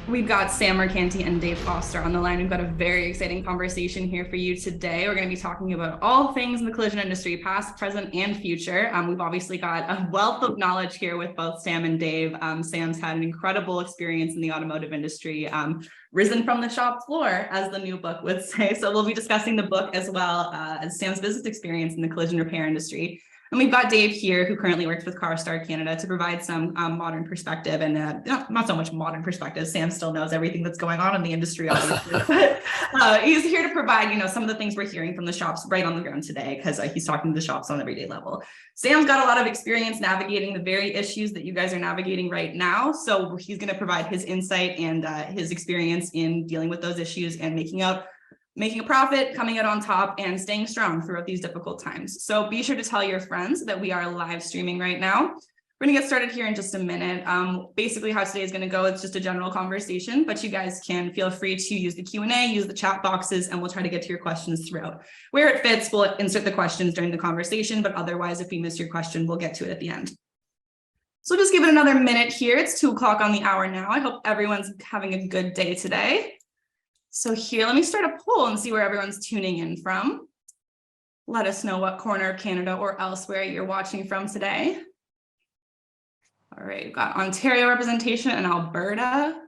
We've got Sam Mercanti and Dave Foster on the line. We've got a very exciting conversation here for you today. We're going to be talking about all things in the collision industry, past, present, and future. We've obviously got a wealth of knowledge here with both Sam and Dave. Sam's had an incredible experience in the automotive industry, risen from the shop floor, as the new book would say. So we'll be discussing the book as well as Sam's business experience in the collision repair industry. And we've got Dave here, who currently works with CarStar Canada, to provide some modern perspective and not so much modern perspective. Sam still knows everything that's going on in the industry, obviously. But he's here to provide, some of the things we're hearing from the shops right on the ground today, because he's talking to the shops on an everyday level. Sam's got a lot of experience navigating the very issues that you guys are navigating right now. So he's going to provide his insight and his experience in dealing with those issues and making a profit, coming out on top, and staying strong throughout these difficult times. So be sure to tell your friends that we are live streaming right now. We're gonna get started here in just a minute. Basically how today is gonna go, it's just a general conversation, but you guys can feel free to use the Q&A, use the chat boxes, and we'll try to get to your questions throughout. Where it fits, we'll insert the questions during the conversation, but otherwise, if we miss your question, we'll get to it at the end. So just give it another minute here. It's 2 o'clock on the hour now. I hope everyone's having a good day today. So here, let me start a poll and see where everyone's tuning in from. Let us know what corner of Canada or elsewhere you're watching from today. All right, we've got Ontario representation and Alberta,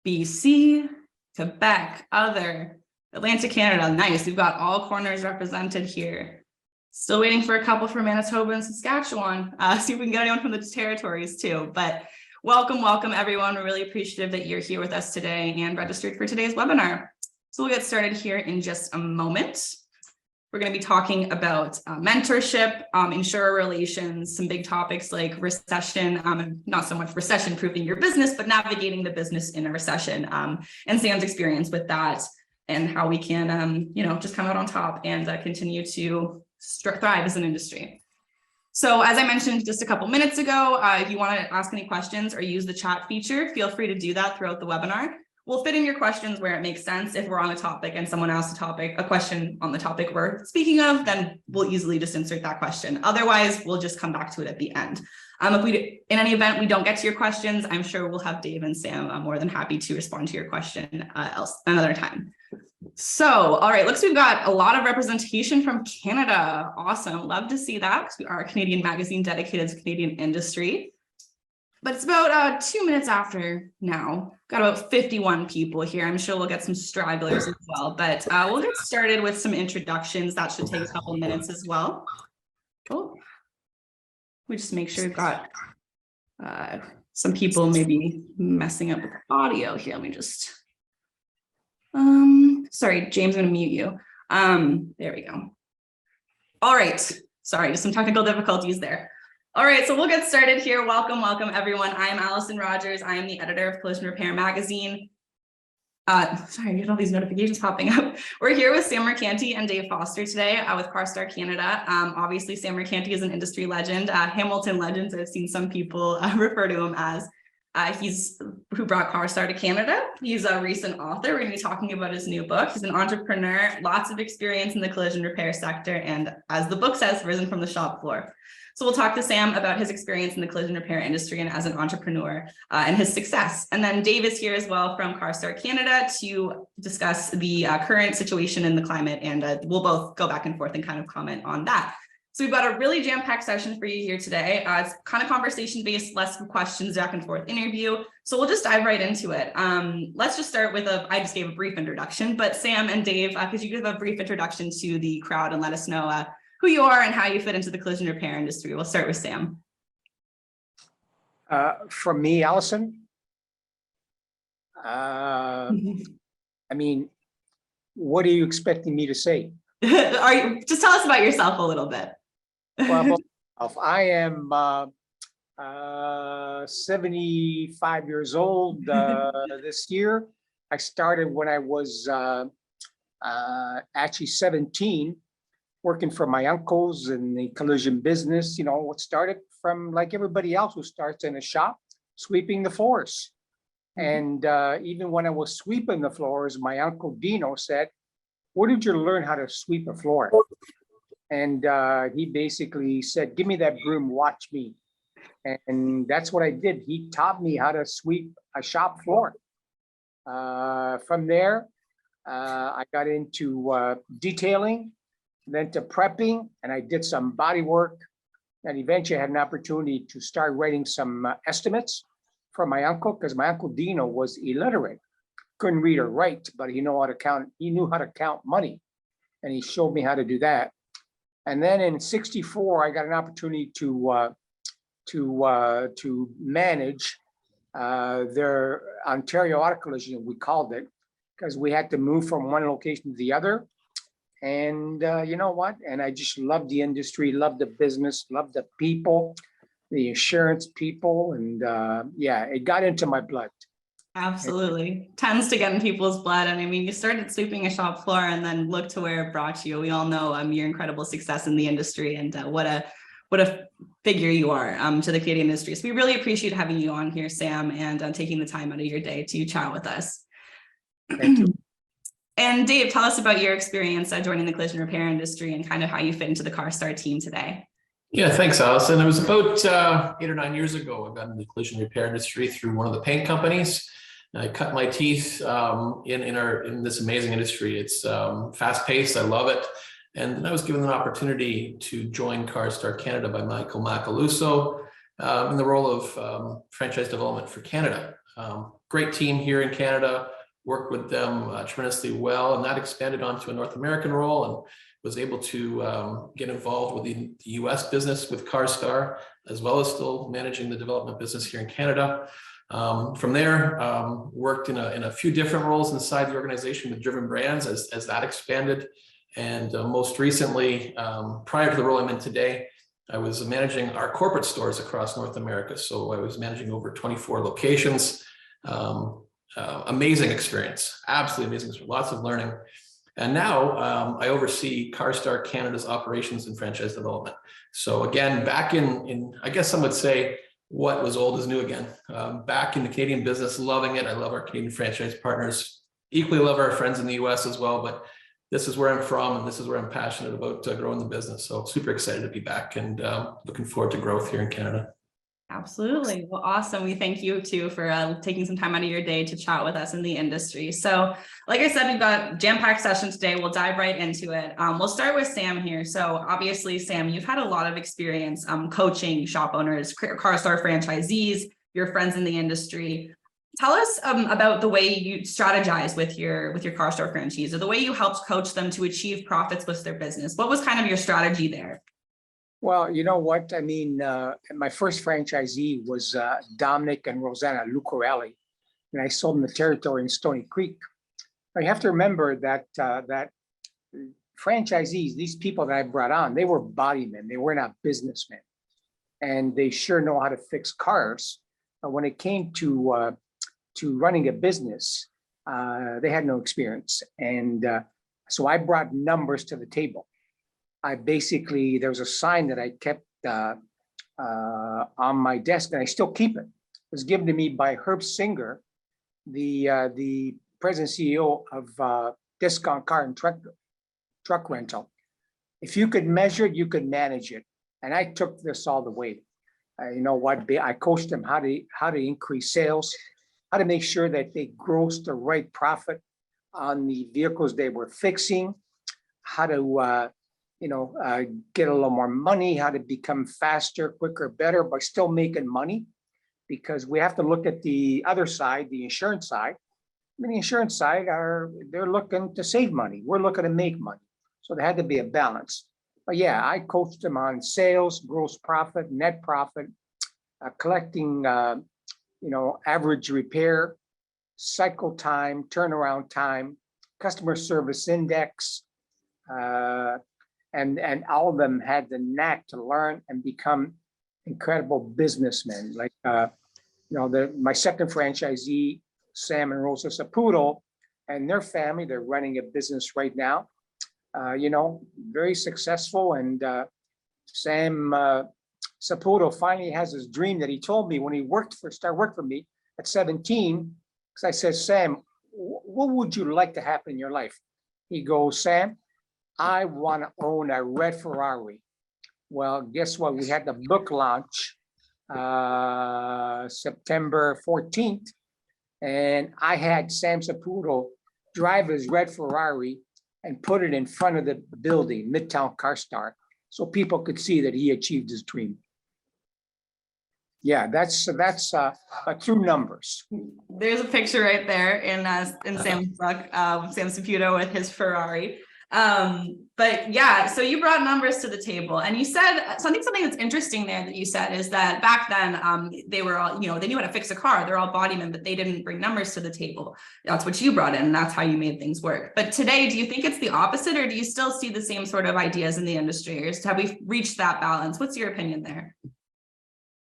BC, Quebec, other, Atlantic Canada. Nice, we've got all corners represented here. Still waiting for a couple from Manitoba and Saskatchewan. See if we can get anyone from the territories too. But welcome, everyone. We're really appreciative that you're here with us today and registered for today's webinar. So we'll get started here in just a moment. We're going to be talking about mentorship, insurer relations, some big topics like recession, not so much recession-proofing your business, but navigating the business in a recession, and Sam's experience with that and how we can, just come out on top and continue to thrive as an industry. So as I mentioned just a couple minutes ago, if you want to ask any questions or use the chat feature, feel free to do that throughout the webinar. We'll fit in your questions where it makes sense. If we're on a topic and someone asks a question on the topic we're speaking of, then we'll easily just insert that question. Otherwise, we'll just come back to it at the end. In any event we don't get to your questions, I'm sure we'll have Dave and Sam more than happy to respond to your question another time. So, all right, looks we've got a lot of representation from Canada. Awesome, love to see that because we are a Canadian magazine dedicated to Canadian industry. But it's about 2 minutes after now. Got about 51 people here. I'm sure we'll get some stragglers as well, but we'll get started with some introductions. That should take a couple minutes as well. Oh, we just make sure we've got some people maybe messing up with the audio here. Let me just, sorry, James, I'm gonna mute you. There we go. All right, sorry, just some technical difficulties there. All right, so we'll get started here. Welcome, everyone. I am Allison Rogers. I am the editor of Collision Repair Magazine. Sorry, I get all these notifications popping up. We're here with Sam Mercanti and Dave Foster today with CarStar Canada. Obviously, Sam Mercanti is an industry legend, Hamilton legend. I've seen some people refer to him as. He's who brought CarStar to Canada. He's a recent author. We're going to be talking about his new book. He's an entrepreneur, lots of experience in the collision repair sector, and as the book says, risen from the shop floor. So we'll talk to Sam about his experience in the collision repair industry and as an entrepreneur and his success. And then Dave is here as well from CarStar Canada to discuss the current situation in the climate, and we'll both go back and forth and kind of comment on that. So we've got a really jam-packed session for you here today. It's kind of conversation-based, less questions, back and forth interview. So we'll just dive right into it. Let's just start with I just gave a brief introduction, but Sam and Dave, could you give a brief introduction to the crowd and let us know who you are and how you fit into the collision repair industry? We'll start with Sam. From me, Allison, I mean, what are you expecting me to say? Just tell us about yourself a little bit. Well, I am 75 years old this year. I started when I was actually 17, working for my uncles in the collision business. What started from like everybody else who starts in a shop, sweeping the floors. And even when I was sweeping the floors, my uncle Dino said, "Where did you learn how to sweep a floor?" And he basically said, "Give me that broom, watch me." And that's what I did. He taught me how to sweep a shop floor. From there, I got into detailing, then to prepping, and I did some body work. And eventually I had an opportunity to start writing some estimates for my uncle, because my uncle Dino was illiterate, couldn't read or write, but he knew how to count. He knew how to count money, and he showed me how to do that. And then in '64, I got an opportunity to manage their Ontario Auto Collision, we called it, because we had to move from one location to the other. And you know what? And I just love the industry, love the business, love the people, the insurance people. And yeah, it got into my blood. Absolutely. Tends to get in people's blood. And I mean, you started sweeping a shop floor and then look to where it brought you. We all know your incredible success in the industry, and what a figure you are to the Canadian industry. So we really appreciate having you on here, Sam, and taking the time out of your day to chat with us. Thank you. And Dave, tell us about your experience joining the collision repair industry and kind of how you fit into the CarStar team today. Yeah, thanks, Allison. It was about 8 or 9 years ago. I got into the collision repair industry through one of the paint companies. I cut my teeth in this amazing industry. It's fast paced. I love it. And then I was given an opportunity to join CarStar Canada by Michael Macaluso in the role of franchise development for Canada. Great team here in Canada. Worked with them tremendously well, and that expanded onto a North American role, and was able to get involved with the US business with CarStar, as well as still managing the development business here in Canada. From there, worked in a few different roles inside the organization with Driven Brands as that expanded. And most recently, prior to the role I'm in today, I was managing our corporate stores across North America. So I was managing over 24 locations. Amazing experience, absolutely amazing, lots of learning. And now I oversee CarStar Canada's operations and franchise development. So again, back in I guess some would say what was old is new again. Back in the Canadian business, loving it. I love our Canadian franchise partners, equally love our friends in the US as well, but this is where I'm from, and this is where I'm passionate about growing the business. So super excited to be back, and looking forward to growth here in Canada. Absolutely. Well, awesome. We thank you too for taking some time out of your day to chat with us in the industry. So like I said, we've got jam-packed session today. We'll dive right into it. We'll start with Sam here. So obviously, Sam, you've had a lot of experience coaching shop owners, CarStar franchisees, your friends in the industry. Tell us about the way you strategize with your CarStar franchisees, or the way you helped coach them to achieve profits with their business. What was kind of your strategy there? Well, you know what? I mean, my first franchisee was Dominic and Rosanna Lucarelli, and I sold them the territory in Stony Creek. Now, you have to remember that that franchisees, these people that I brought on, they were bodymen. They were not businessmen, and they sure know how to fix cars. But when it came to running a business, they had no experience, and so I brought numbers to the table. There was a sign that I kept on my desk, and I still keep it. It was given to me by Herb Singer, the president CEO of Discount Car and Truck Rental. If you could measure it, you could manage it. And I took this all the way. You know what? I coached them how to increase sales, how to make sure that they gross the right profit on the vehicles they were fixing, how to get a little more money, how to become faster, quicker, better, but still making money, because we have to look at the other side, the insurance side. I mean, the insurance side they're looking to save money. We're looking to make money. So there had to be a balance. But yeah, I coached them on sales, gross profit, net profit, collecting, average repair, cycle time, turnaround time, customer service index, and all of them had the knack to learn and become incredible businessmen. Like, my second franchisee, Sam and Rosa Saputo, and their family, they're running a business right now, very successful. And Sam Saputo finally has his dream that he told me when he started work for me at 17, because I said, Sam, what would you like to happen in your life? He goes, Sam, I want to own a red Ferrari. Well, guess what? We had the book launch September 14th. And I had Sam Saputo drive his red Ferrari and put it in front of the building, Midtown Car Star, so people could see that he achieved his dream. Yeah, that's through numbers. There's a picture right there in Sam's book, Sam Saputo with his Ferrari. But yeah, so you brought numbers to the table, and you said something that's interesting there that you said is that back then they were all, they knew how to fix a car. They're all bodymen, but they didn't bring numbers to the table. That's what you brought in, and that's how you made things work. But today, do you think it's the opposite, or do you still see the same sort of ideas in the industry, or have we reached that balance? What's your opinion there?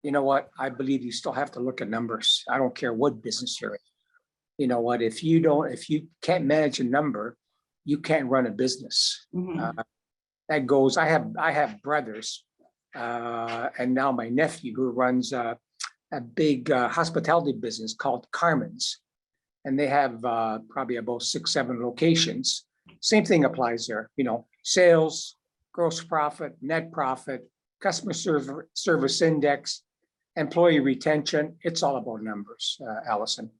You know what? I believe you still have to look at numbers. I don't care what business you're in. You know what? If you can't manage a number, you can't run a business. Mm-hmm. That goes. I have brothers, and now my nephew who runs a big hospitality business called Carmen's, and they have probably about 6-7 locations. Same thing applies there. Sales, gross profit, net profit, customer service index, employee retention. It's all about numbers, Allison.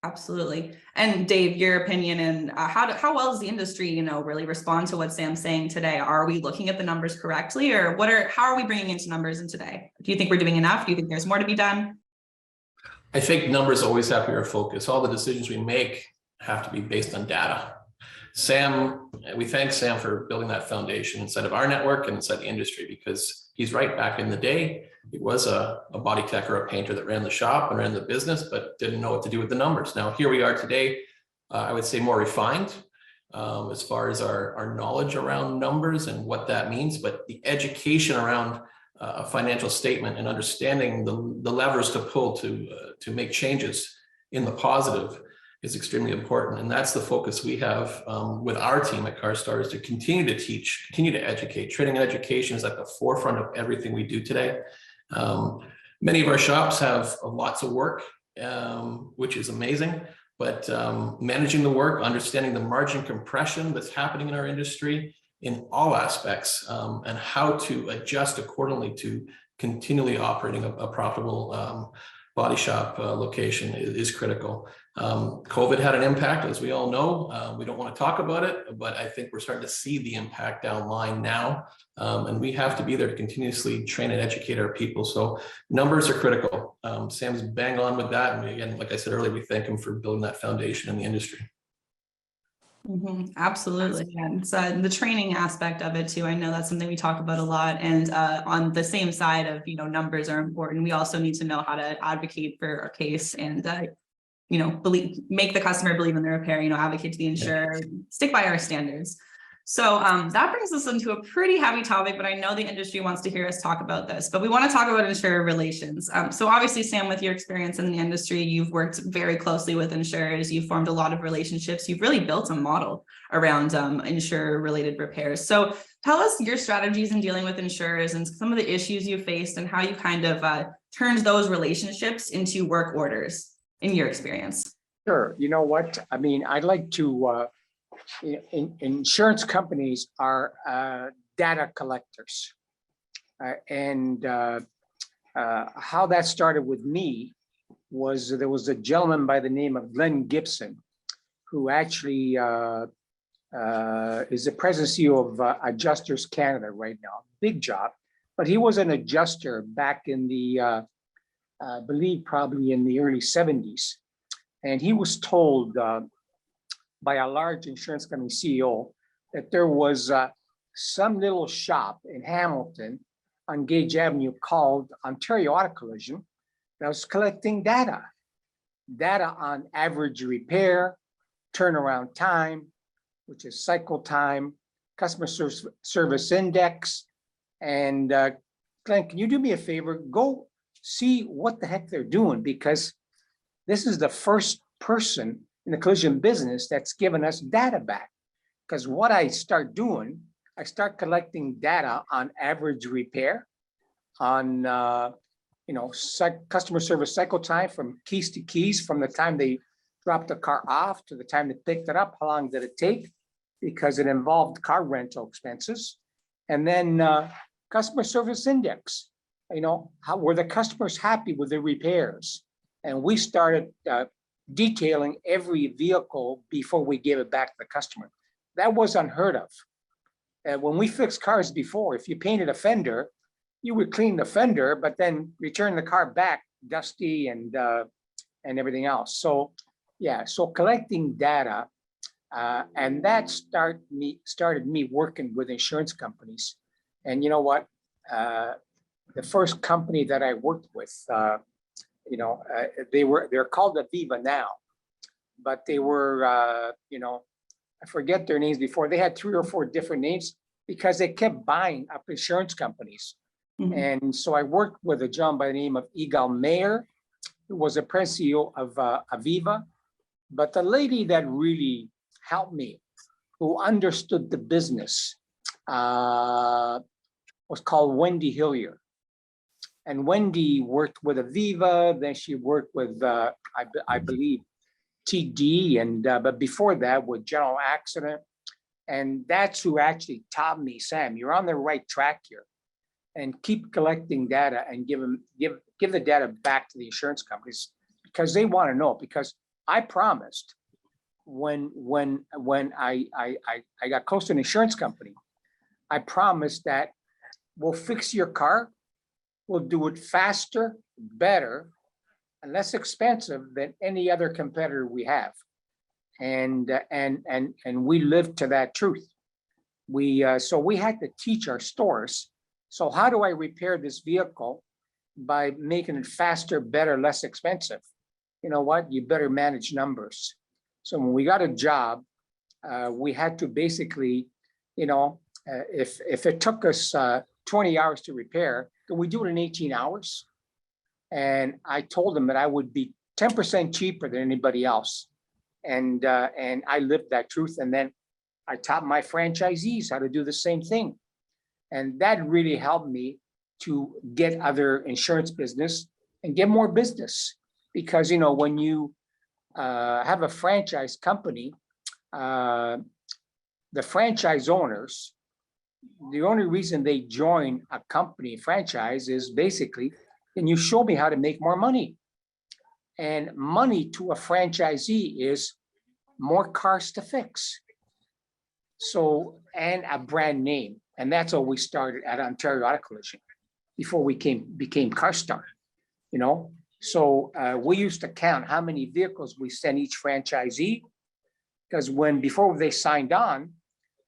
Absolutely. And Dave, your opinion, and how well does the industry, really respond to what Sam's saying today? Are we looking at the numbers correctly, or how are we bringing into numbers in today? Do you think we're doing enough? Do you think there's more to be done? I think numbers always have to be our focus. All the decisions we make have to be based on data. Sam, we thank Sam for building that foundation inside of our network and inside the industry, because he's right. Back in the day, he was a body tech or a painter that ran the shop and ran the business, but didn't know what to do with the numbers. Now, here we are today, I would say more refined as far as our knowledge around numbers and what that means, but the education around a financial statement and understanding the levers to pull to make changes in the positive is extremely important. And that's the focus we have with our team at CarStar, is to continue to teach, continue to educate. Training and education is at the forefront of everything we do today. Many of our shops have lots of work, which is amazing, but managing the work, understanding the margin compression that's happening in our industry in all aspects, and how to adjust accordingly to continually operating a profitable body shop location is critical. COVID had an impact, as we all know. We don't want to talk about it, but I think we're starting to see the impact down the line now. And we have to be there to continuously train and educate our people. So numbers are critical. Sam's bang on with that. And again, like I said earlier, we thank him for building that foundation in the industry. Mm-hmm, absolutely. And the training aspect of it too. I know that's something we talk about a lot. And on the same side of, numbers are important, we also need to know how to advocate for our case and, make the customer believe in the repair, advocate to the insurer, stick by our standards. So that brings us into a pretty heavy topic, but I know the industry wants to hear us talk about this, but we want to talk about insurer relations. So obviously, Sam, with your experience in the industry, you've worked very closely with insurers, you've formed a lot of relationships, you've really built a model around insurer related repairs. So tell us your strategies in dealing with insurers and some of the issues you faced and how you kind of turned those relationships into work orders in your experience. Sure. You know what? I mean, I'd like to, insurance companies are data collectors. And how that started with me was there was a gentleman by the name of Glenn Gibson, who actually is the president CEO of Adjusters Canada right now. Big job. But he was an adjuster back in the, I believe probably in the early 70s. And he was told by a large insurance company CEO that there was some little shop in Hamilton on Gage Avenue called Ontario Auto Collision that was collecting data on average repair, turnaround time, which is cycle time, customer service index. And Glenn, can you do me a favor? Go see what the heck they're doing, because this is the first person in the collision business that's given us data back. Because what I start doing, I start collecting data on average repair, on customer service cycle time from keys to keys, from the time they dropped the car off to the time they picked it up. How long did it take? Because it involved car rental expenses. And then customer service index. How were the customers happy with the repairs? And we started detailing every vehicle before we gave it back to the customer. That was unheard of. When we fixed cars before, if you painted a fender, you would clean the fender, but then return the car back dusty and everything else. So yeah, so collecting data, and that started me working with insurance companies. And you know what? The first company that I worked with, they're called Aviva now, but they were, I forget their names before. They had 3 or 4 different names because they kept buying up insurance companies. Mhm. And so I worked with a gentleman by the name of Igal Mayer, who was a president CEO of Aviva. But the lady that really helped me, who understood the business, was called Wendy Hillier. And Wendy worked with Aviva, then she worked with, I believe, TD, and but before that with General Accident. And that's who actually taught me, Sam, you're on the right track here. And keep collecting data and give the data back to the insurance companies because they want to know. Because I promised when I got close to an insurance company, I promised that we'll fix your car, we'll do it faster, better, and less expensive than any other competitor we have. And we lived to that truth. So we had to teach our stores. So how do I repair this vehicle by making it faster, better, less expensive? You know what? You better manage numbers. So when we got a job, we had to basically, if it took us 20 hours to repair, can we do it in 18 hours? And I told them that I would be 10% cheaper than anybody else. And I lived that truth. And then I taught my franchisees how to do the same thing. And that really helped me to get other insurance business and get more business. Because, when you have a franchise company, the franchise owners, the only reason they join a company franchise is basically, can you show me how to make more money? And money to a franchisee is more cars to fix. So, and a brand name. And that's how we started at Ontario Auto Collision before we became CarStar, So we used to count how many vehicles we sent each franchisee, because before they signed on,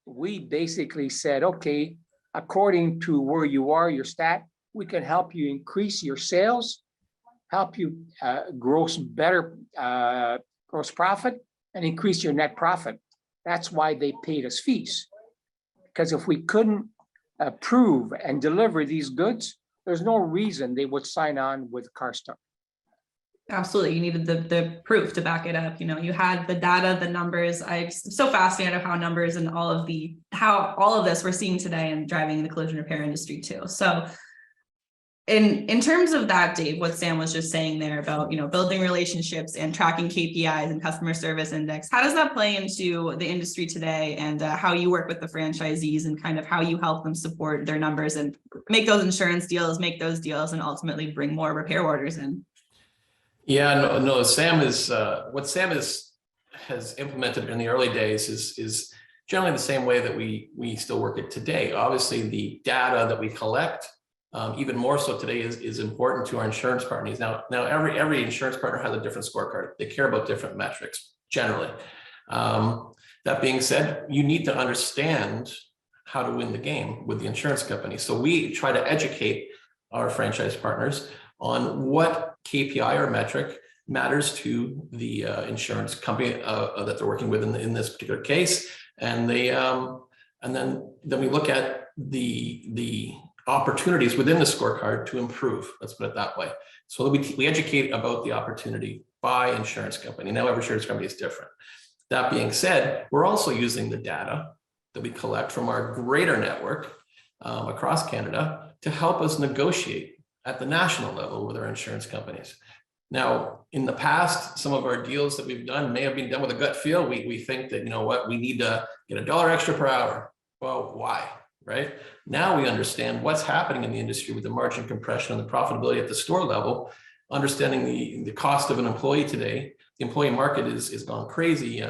we basically said, okay, according to where you are, your stat, we can help you increase your sales, help you gross profit, and increase your net profit. That's why they paid us fees. Because if we couldn't approve and deliver these goods, there's no reason they would sign on with CarStar. Absolutely. You needed the proof to back it up. You had the data, the numbers. I'm so fascinated of how numbers and how all of this we're seeing today and driving the collision repair industry too. So in terms of that, Dave, what Sam was just saying there about, building relationships and tracking KPIs and customer service index, how does that play into the industry today and how you work with the franchisees and kind of how you help them support their numbers and make those insurance deals, make those deals, and ultimately bring more repair orders in? Yeah, no, Sam is what Sam has implemented in the early days is generally the same way that we still work it today. Obviously, the data that we collect, even more so today, is important to our insurance partners. Now every insurance partner has a different scorecard. They care about different metrics generally. That being said, you need to understand how to win the game with the insurance company. So we try to educate our franchise partners on what KPI or metric matters to the insurance company that they're working with in this particular case, and then we look at the opportunities within the scorecard to improve. Let's put it that way. So we educate about the opportunity by insurance company. Now every insurance company is different. That being said, we're also using the data that we collect from our greater network across Canada to help us negotiate at the national level with our insurance companies. Now, in the past, some of our deals that we've done may have been done with a gut feel. We think that, we need to get $1 extra per hour. Well, why, right? Now we understand what's happening in the industry with the margin compression and the profitability at the store level. understanding the cost of an employee today. The employee market is gone crazy.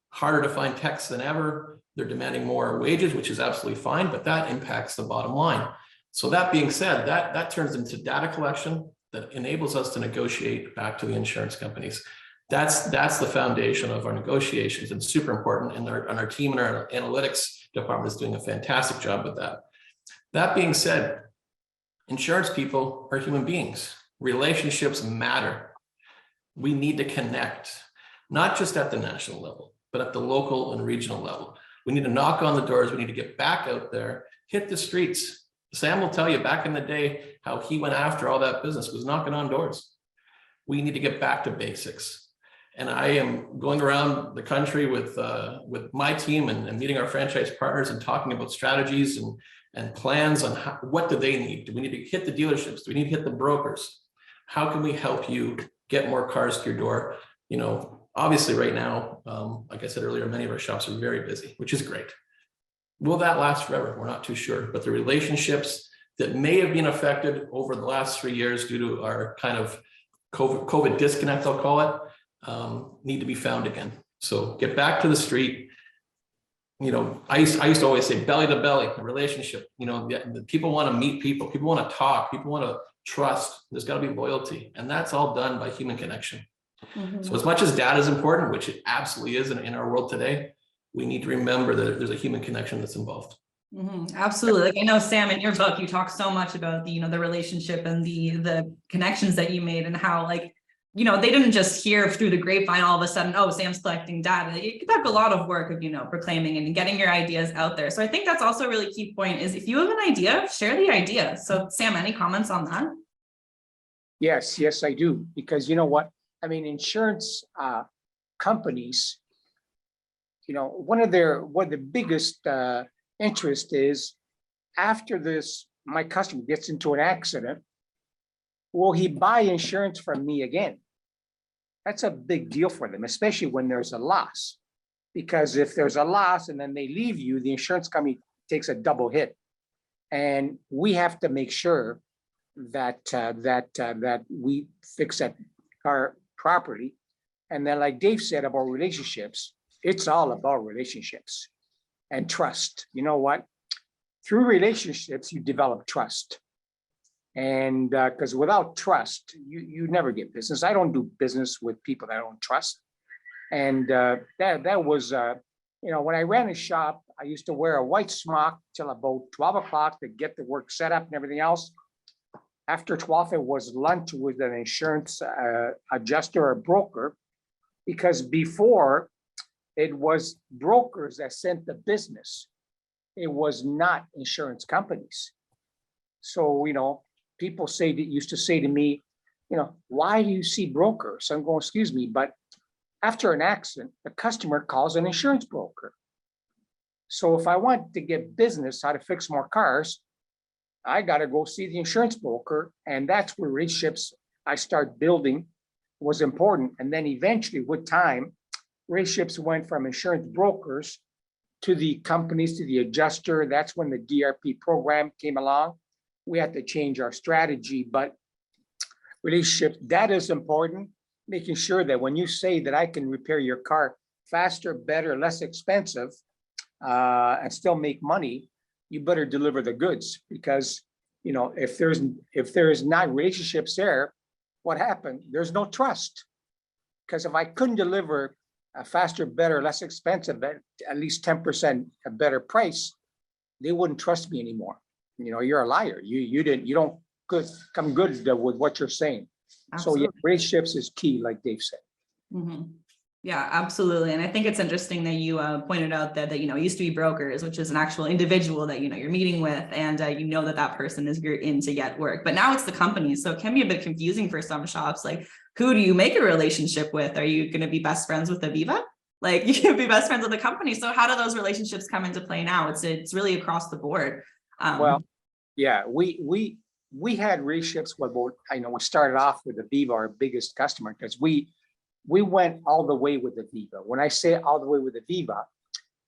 Harder to find techs than ever. They're demanding more wages, which is absolutely fine, but that impacts the bottom line. So that being said, that turns into data collection that enables us to negotiate back to the insurance companies. That's the foundation of our negotiations, and super important. And our team and our analytics department is doing a fantastic job with that. That being said, insurance people are human beings. Relationships matter. We need to connect, not just at the national level, but at the local and regional level. We need to knock on the doors. We need to get back out there, hit the streets. Sam will tell you back in the day how he went after all that business, was knocking on doors. We need to get back to basics. And I am going around the country with my team and meeting our franchise partners and talking about strategies and plans on what do they need? Do we need to hit the dealerships? Do we need to hit the brokers? How can we help you get more cars to your door? You know, obviously right now, like I said earlier, many of our shops are very busy, which is great. Will that last forever? We're not too sure, but the relationships that may have been affected over the last 3 years due to our kind of COVID disconnect, I'll call it, need to be found again. So get back to the street. You know, I used to always say belly to belly, a relationship. You know, the people want to meet people. People want to talk. People want to trust. There's got to be loyalty, and that's all done by human connection. Mm-hmm. So as much as data is important, which it absolutely is in our world today, we need to remember that there's a human connection that's involved. Mm-hmm. Absolutely. Like I know, Sam, in your book, you talk so much about the, you know, the relationship and the connections that you made, and how, like, you know, they didn't just hear through the grapevine all of a sudden, oh, Sam's collecting data. It took a lot of work of, you know, proclaiming and getting your ideas out there. So I think that's also a really key point, is if you have an idea, share the idea. So Sam, any comments on that? Yes, I do. Because you know what? I mean, insurance companies, you know, one of the biggest interest is, after this, my customer gets into an accident, will he buy insurance from me again? That's a big deal for them, especially when there's a loss. Because if there's a loss and then they leave you, the insurance company takes a double hit. And we have to make sure that that we fix that car properly. And then, like Dave said about relationships, it's all about relationships and trust. You know what? Through relationships, you develop trust. And because without trust, you never get business. I don't do business with people that I don't trust. And that was, you know, when I ran a shop, I used to wear a white smock till about 12 o'clock to get the work set up and everything else. After 12, it was lunch with an insurance adjuster or broker, because before it was brokers that sent the business. It was not insurance companies. So, you know, people used to say to me, you know, why do you see brokers? I'm going, excuse me, but after an accident, the customer calls an insurance broker. So if I want to get business, how to fix more cars, I got to go see the insurance broker. And that's where relationships I start building was important. And then eventually with time, relationships went from insurance brokers to the companies, to the adjuster. That's when the DRP program came along. We had to change our strategy, but relationships, that is important. Making sure that when you say that I can repair your car faster, better, less expensive, and still make money, you better deliver the goods. Because, you know, if there's not relationships there, what happened? There's no trust. Because if I couldn't deliver a faster, better, less expensive, at least 10% a better price, they wouldn't trust me anymore. You know, you're a liar. You don't come good with what you're saying. Absolutely. So yeah, relationships is key, like Dave said. Mm-hmm. Yeah, absolutely. And I think it's interesting that you pointed out that, you know, it used to be brokers, which is an actual individual that, you know, you're meeting with, and you know that person is you're in to get work. But now it's the companies. So it can be a bit confusing for some shops. Like, who do you make a relationship with? Are you going to be best friends with Aviva? Like, you can be best friends with the company. So how do those relationships come into play now? It's really across the board. Well, yeah, we had relationships with, I know we started off with Aviva, our biggest customer, because we went all the way with Aviva. When I say all the way with Aviva,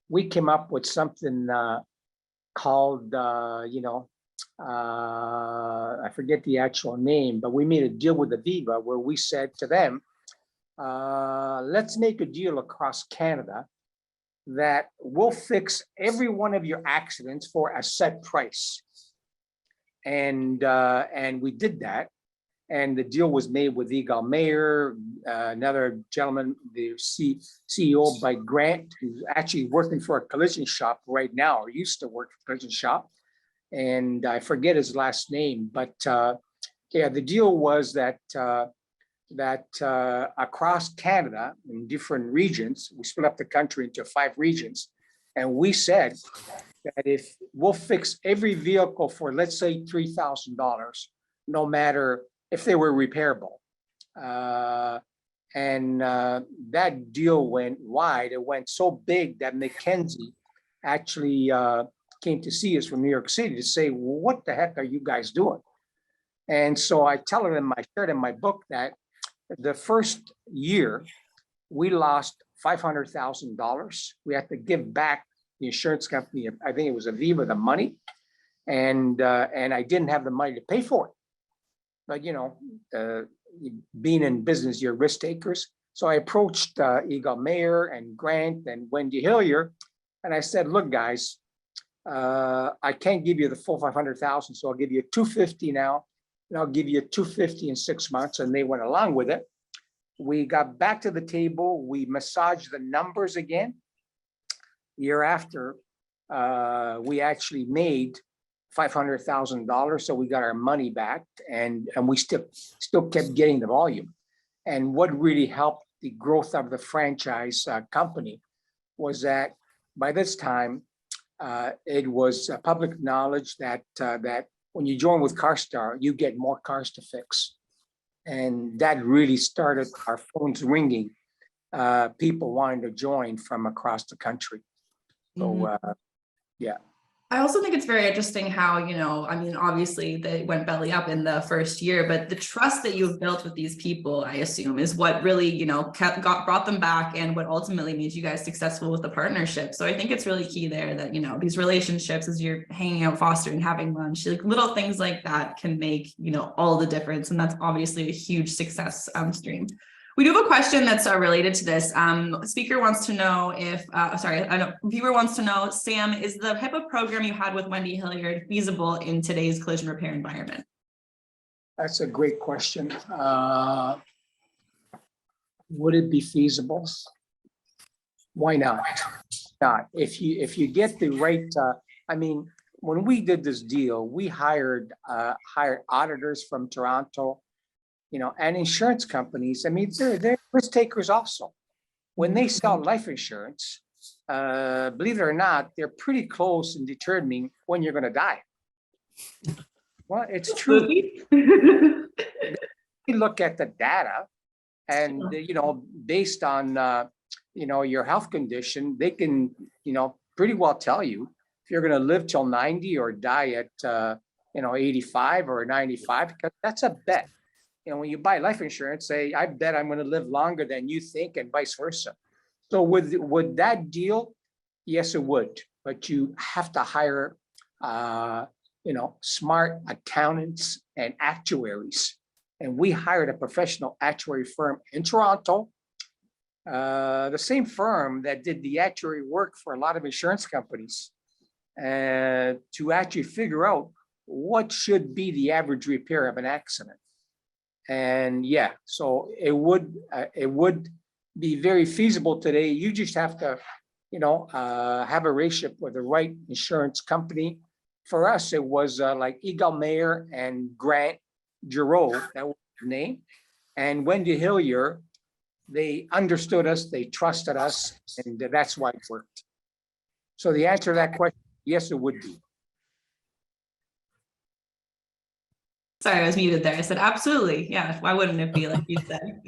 we came up with something called, you know, I forget the actual name, but we made a deal with Aviva where we said to them, let's make a deal across Canada that will fix every one of your accidents for a set price. And we did that. And the deal was made with Eagle Mayer, another gentleman, the CEO by Grant, who's actually working for a collision shop right now, or used to work for a collision shop. And I forget his last name, but yeah, the deal was that across Canada in different regions, we split up the country into 5 regions. And we said that if we'll fix every vehicle for, let's say, $3,000, no matter if they were repairable. That deal went wide. It went so big that McKenzie actually came to see us from New York City to say, well, what the heck are you guys doing? And so I tell them, I shared in my book that the first year we lost $500,000. We had to give back the insurance company, I think it was Aviva, the money. And I didn't have the money to pay for it. But, you know, being in business, you're risk takers. So I approached Eagle Mayer and Grant and Wendy Hillier. And I said, look, guys, I can't give you the full 500,000. So I'll give you 250 now. And I'll give you 250 in 6 months. And they went along with it. We got back to the table. We massaged the numbers again. Year after, we actually made $500,000. So we got our money back, and we still kept getting the volume. And what really helped the growth of the franchise company was that by this time, it was public knowledge that when you join with CarStar, you get more cars to fix. And that really started our phones ringing, people wanting to join from across the country. So, yeah. I also think it's very interesting how, you know, I mean, obviously they went belly up in the first year, but the trust that you've built with these people, I assume, is what really, you know, brought them back, and what ultimately made you guys successful with the partnership. So I think it's really key there that, you know, these relationships, as you're hanging out, Foster, and having lunch, like little things like that can make, you know, all the difference. And that's obviously a huge success stream. We do have a question that's related to this. Speaker wants to know if, viewer wants to know, Sam, is the HIPAA program you had with Wendy Hilliard feasible in today's collision repair environment? That's a great question. Would it be feasible? Why not? If you get the right, I mean, when we did this deal, we hired auditors from Toronto, you know, and insurance companies. I mean, they're risk takers also. When they sell life insurance, believe it or not, they're pretty close in determining when you're going to die. Well, it's true. We look at the data, and you know, based on you know, your health condition, they can, you know, pretty well tell you if you're going to live till 90 or die at you know, 85 or 95, because that's a bet. You know, when you buy life insurance, say, I bet I'm going to live longer than you think, and vice versa. So would that deal? Yes, it would. But you have to hire, you know, smart accountants and actuaries. And we hired a professional actuary firm in Toronto, the same firm that did the actuary work for a lot of insurance companies, to actually figure out what should be the average repair of an accident. And yeah, so it would be very feasible today. You just have to, you know, have a relationship with the right insurance company. For us, it was like Eagle Mayer and Grant Giroux, that was his name, and Wendy Hillier. They understood us, they trusted us, and that's why it worked. So the answer to that question, yes, it would be. Sorry, I was muted there. I said, absolutely. Yeah. Why wouldn't it be, like you said?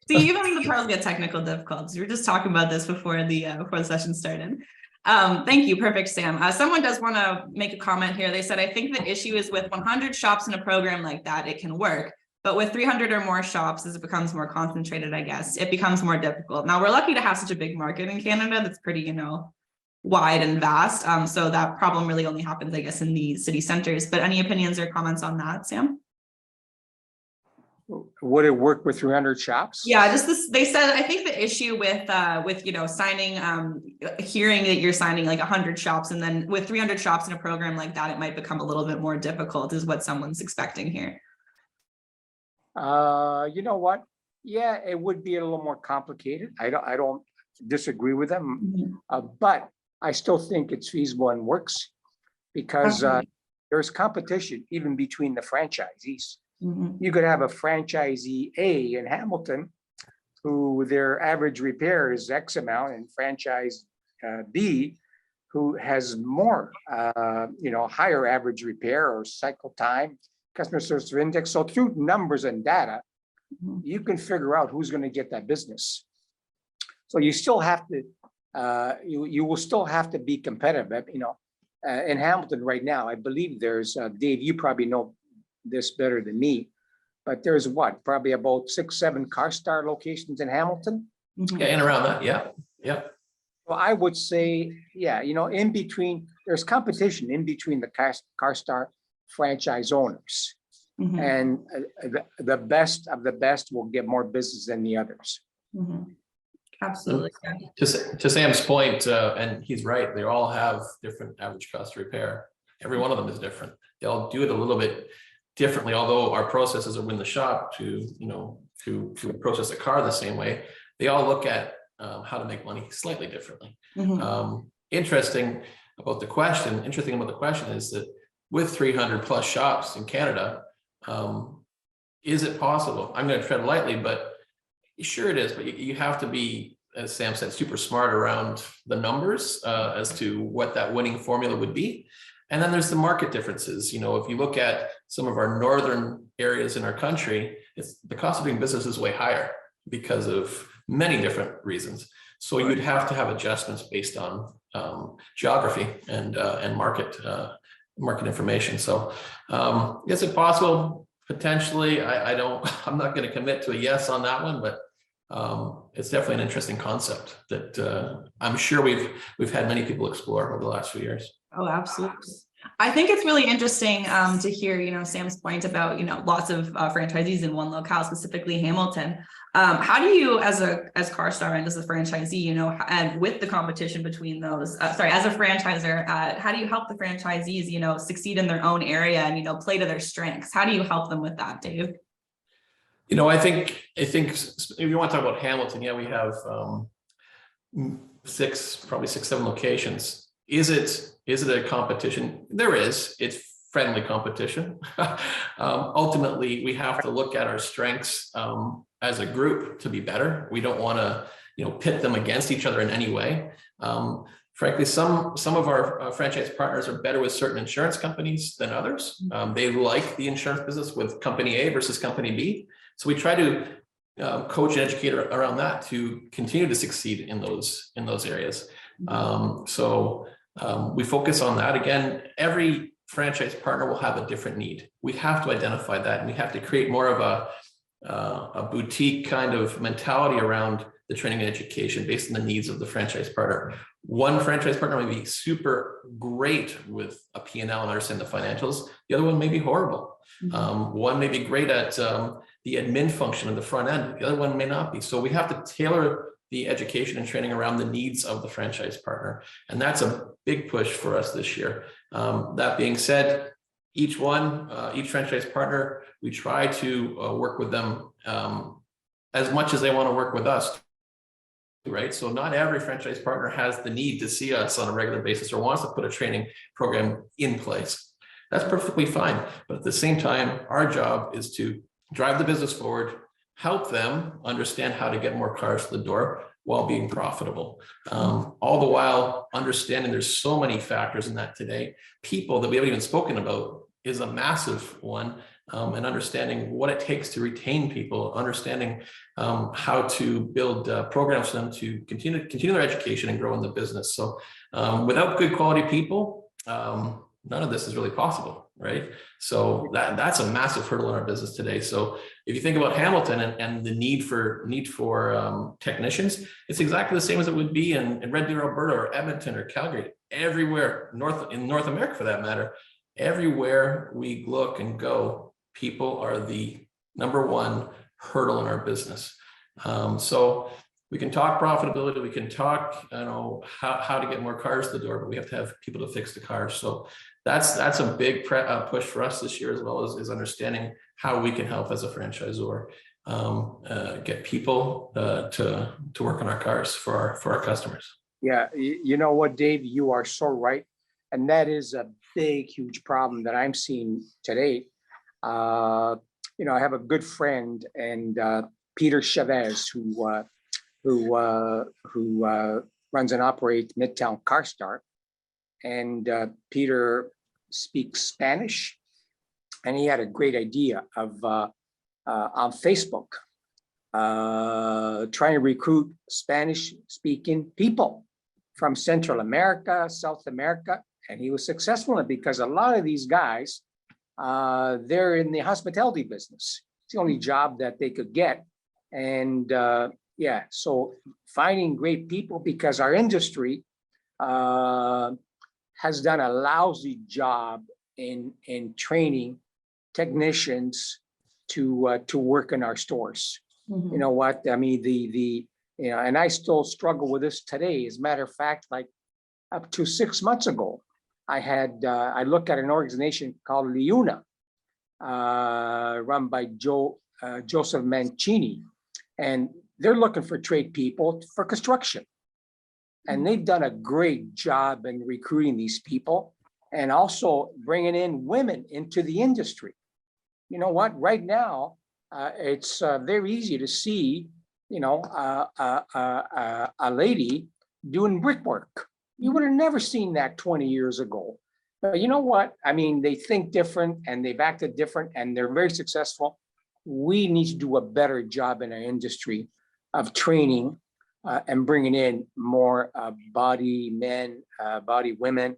See, even the pros get technical difficulties. We were just talking about this before the session started. Thank you. Perfect, Sam. Someone does want to make a comment here. They said, I think the issue is with 100 shops in a program like that, it can work. But with 300 or more shops, as it becomes more concentrated, I guess, it becomes more difficult. Now, we're lucky to have such a big market in Canada that's pretty, you know, wide and vast. So that problem really only happens, I guess, in the city centers. But any opinions or comments on that, Sam? Would it work with 300 shops? Yeah, just this, they said, I think the issue with signing, hearing that you're signing like 100 shops, and then with 300 shops in a program like that, it might become a little bit more difficult, is what someone's expecting here. You know what? Yeah, it would be a little more complicated. I don't disagree with them, but I still think it's feasible and works because there's competition even between the franchisees. You could have a franchisee A in Hamilton who their average repair is X amount, and franchise B who has more, higher average repair or cycle time, customer service index. So through numbers and data, you can figure out who's going to get that business. So you still have to, you will still have to be competitive. In Hamilton right now, I believe there's, Dave, you probably know this better than me, but there's probably about 6-7 CarStar locations in Hamilton. Yeah, and around that, yeah. Well, I would say, in between, there's competition in between the CarStar franchise owners, and the best of the best will get more business than the others. Absolutely. To Sam's point, and he's right, they all have different average cost to repair. Every one of them is different. They all do it a little bit differently, although our processes are in the shop to process a car the same way. They all look at how to make money slightly differently. Interesting about the question is that with 300 plus shops in Canada, is it possible? I'm going to tread lightly, but sure it is, but you have to be, as Sam said, super smart around the numbers as to what that winning formula would be. And then there's the market differences. If you look at some of our northern areas in our country, the cost of doing business is way higher because of many different reasons. So you'd have to have adjustments based on geography and market information. So is it possible? Potentially. I'm not going to commit to a yes on that one, but it's definitely an interesting concept that I'm sure we've had many people explore over the last few years. Oh, absolutely. I think it's really interesting to hear, Sam's point about, lots of franchisees in one locale, specifically Hamilton. How do you, as CarStar and as a franchisee, and with the competition between those, as a franchisor, how do you help the franchisees, succeed in their own area and, play to their strengths? How do you help them with that, Dave? I think if you want to talk about Hamilton, we have probably 6-7 locations. Is it a competition? There is. It's friendly competition. Ultimately, we have to look at our strengths as a group to be better. We don't want to, pit them against each other in any way. Frankly, some of our franchise partners are better with certain insurance companies than others. They like the insurance business with company A versus company B. So we try to coach and educate around that to continue to succeed in those areas. We focus on that. Again, every franchise partner will have a different need. We have to identify that, and we have to create more of a boutique kind of mentality around the training and education based on the needs of the franchise partner. One franchise partner may be super great with a P&L and understand the financials. The other one may be horrible. One may be great at the admin function of the front end. The other one may not be. So we have to tailor the education and training around the needs of the franchise partner. And that's a big push for us this year. That being said, each franchise partner, we try to work with them as much as they want to work with us, right? So not every franchise partner has the need to see us on a regular basis or wants to put a training program in place. That's perfectly fine. But at the same time, our job is to drive the business forward, help them understand how to get more cars to the door while being profitable. All the while understanding there's so many factors in that today. People that we haven't even spoken about is a massive one, and understanding what it takes to retain people, understanding how to build programs for them to continue their education and grow in the business. So without good quality people, none of this is really possible. right? So that's a massive hurdle in our business today. So if you think about Hamilton and the need for technicians, it's exactly the same as it would be in Red Deer, Alberta, or Edmonton, or Calgary. Everywhere in North America, for that matter, everywhere we look and go, people are the number one hurdle in our business. So we can talk profitability, we can talk, how to get more cars to the door, but we have to have people to fix the cars. So that's a big push for us this year, as well as understanding how we can help as a franchisor get people to work on our cars for our customers. Yeah, you know what, Dave, you are so right. And that is a big, huge problem that I'm seeing today. I have a good friend, and Peter Chavez, who runs and operates Midtown Car Start. And Peter speaks Spanish, and he had a great idea of on Facebook trying to recruit Spanish-speaking people from Central America, South America, and he was successful in it because a lot of these guys, they're in the hospitality business. It's the only job that they could get. And so finding great people, because our industry has done a lousy job in training technicians to work in our stores. Mhm. You know what? I mean, and I still struggle with this today. As a matter of fact, like up to 6 months ago, I looked at an organization called Liuna, run by Joseph Mancini, and they're looking for trade people for construction. And they've done a great job in recruiting these people and also bringing in women into the industry. You know what? Right now, it's very easy to see, a lady doing brickwork. You would have never seen that 20 years ago. But you know what? I mean, they think different and they've acted different and they're very successful. We need to do a better job in our industry of training and bringing in more body men, body women,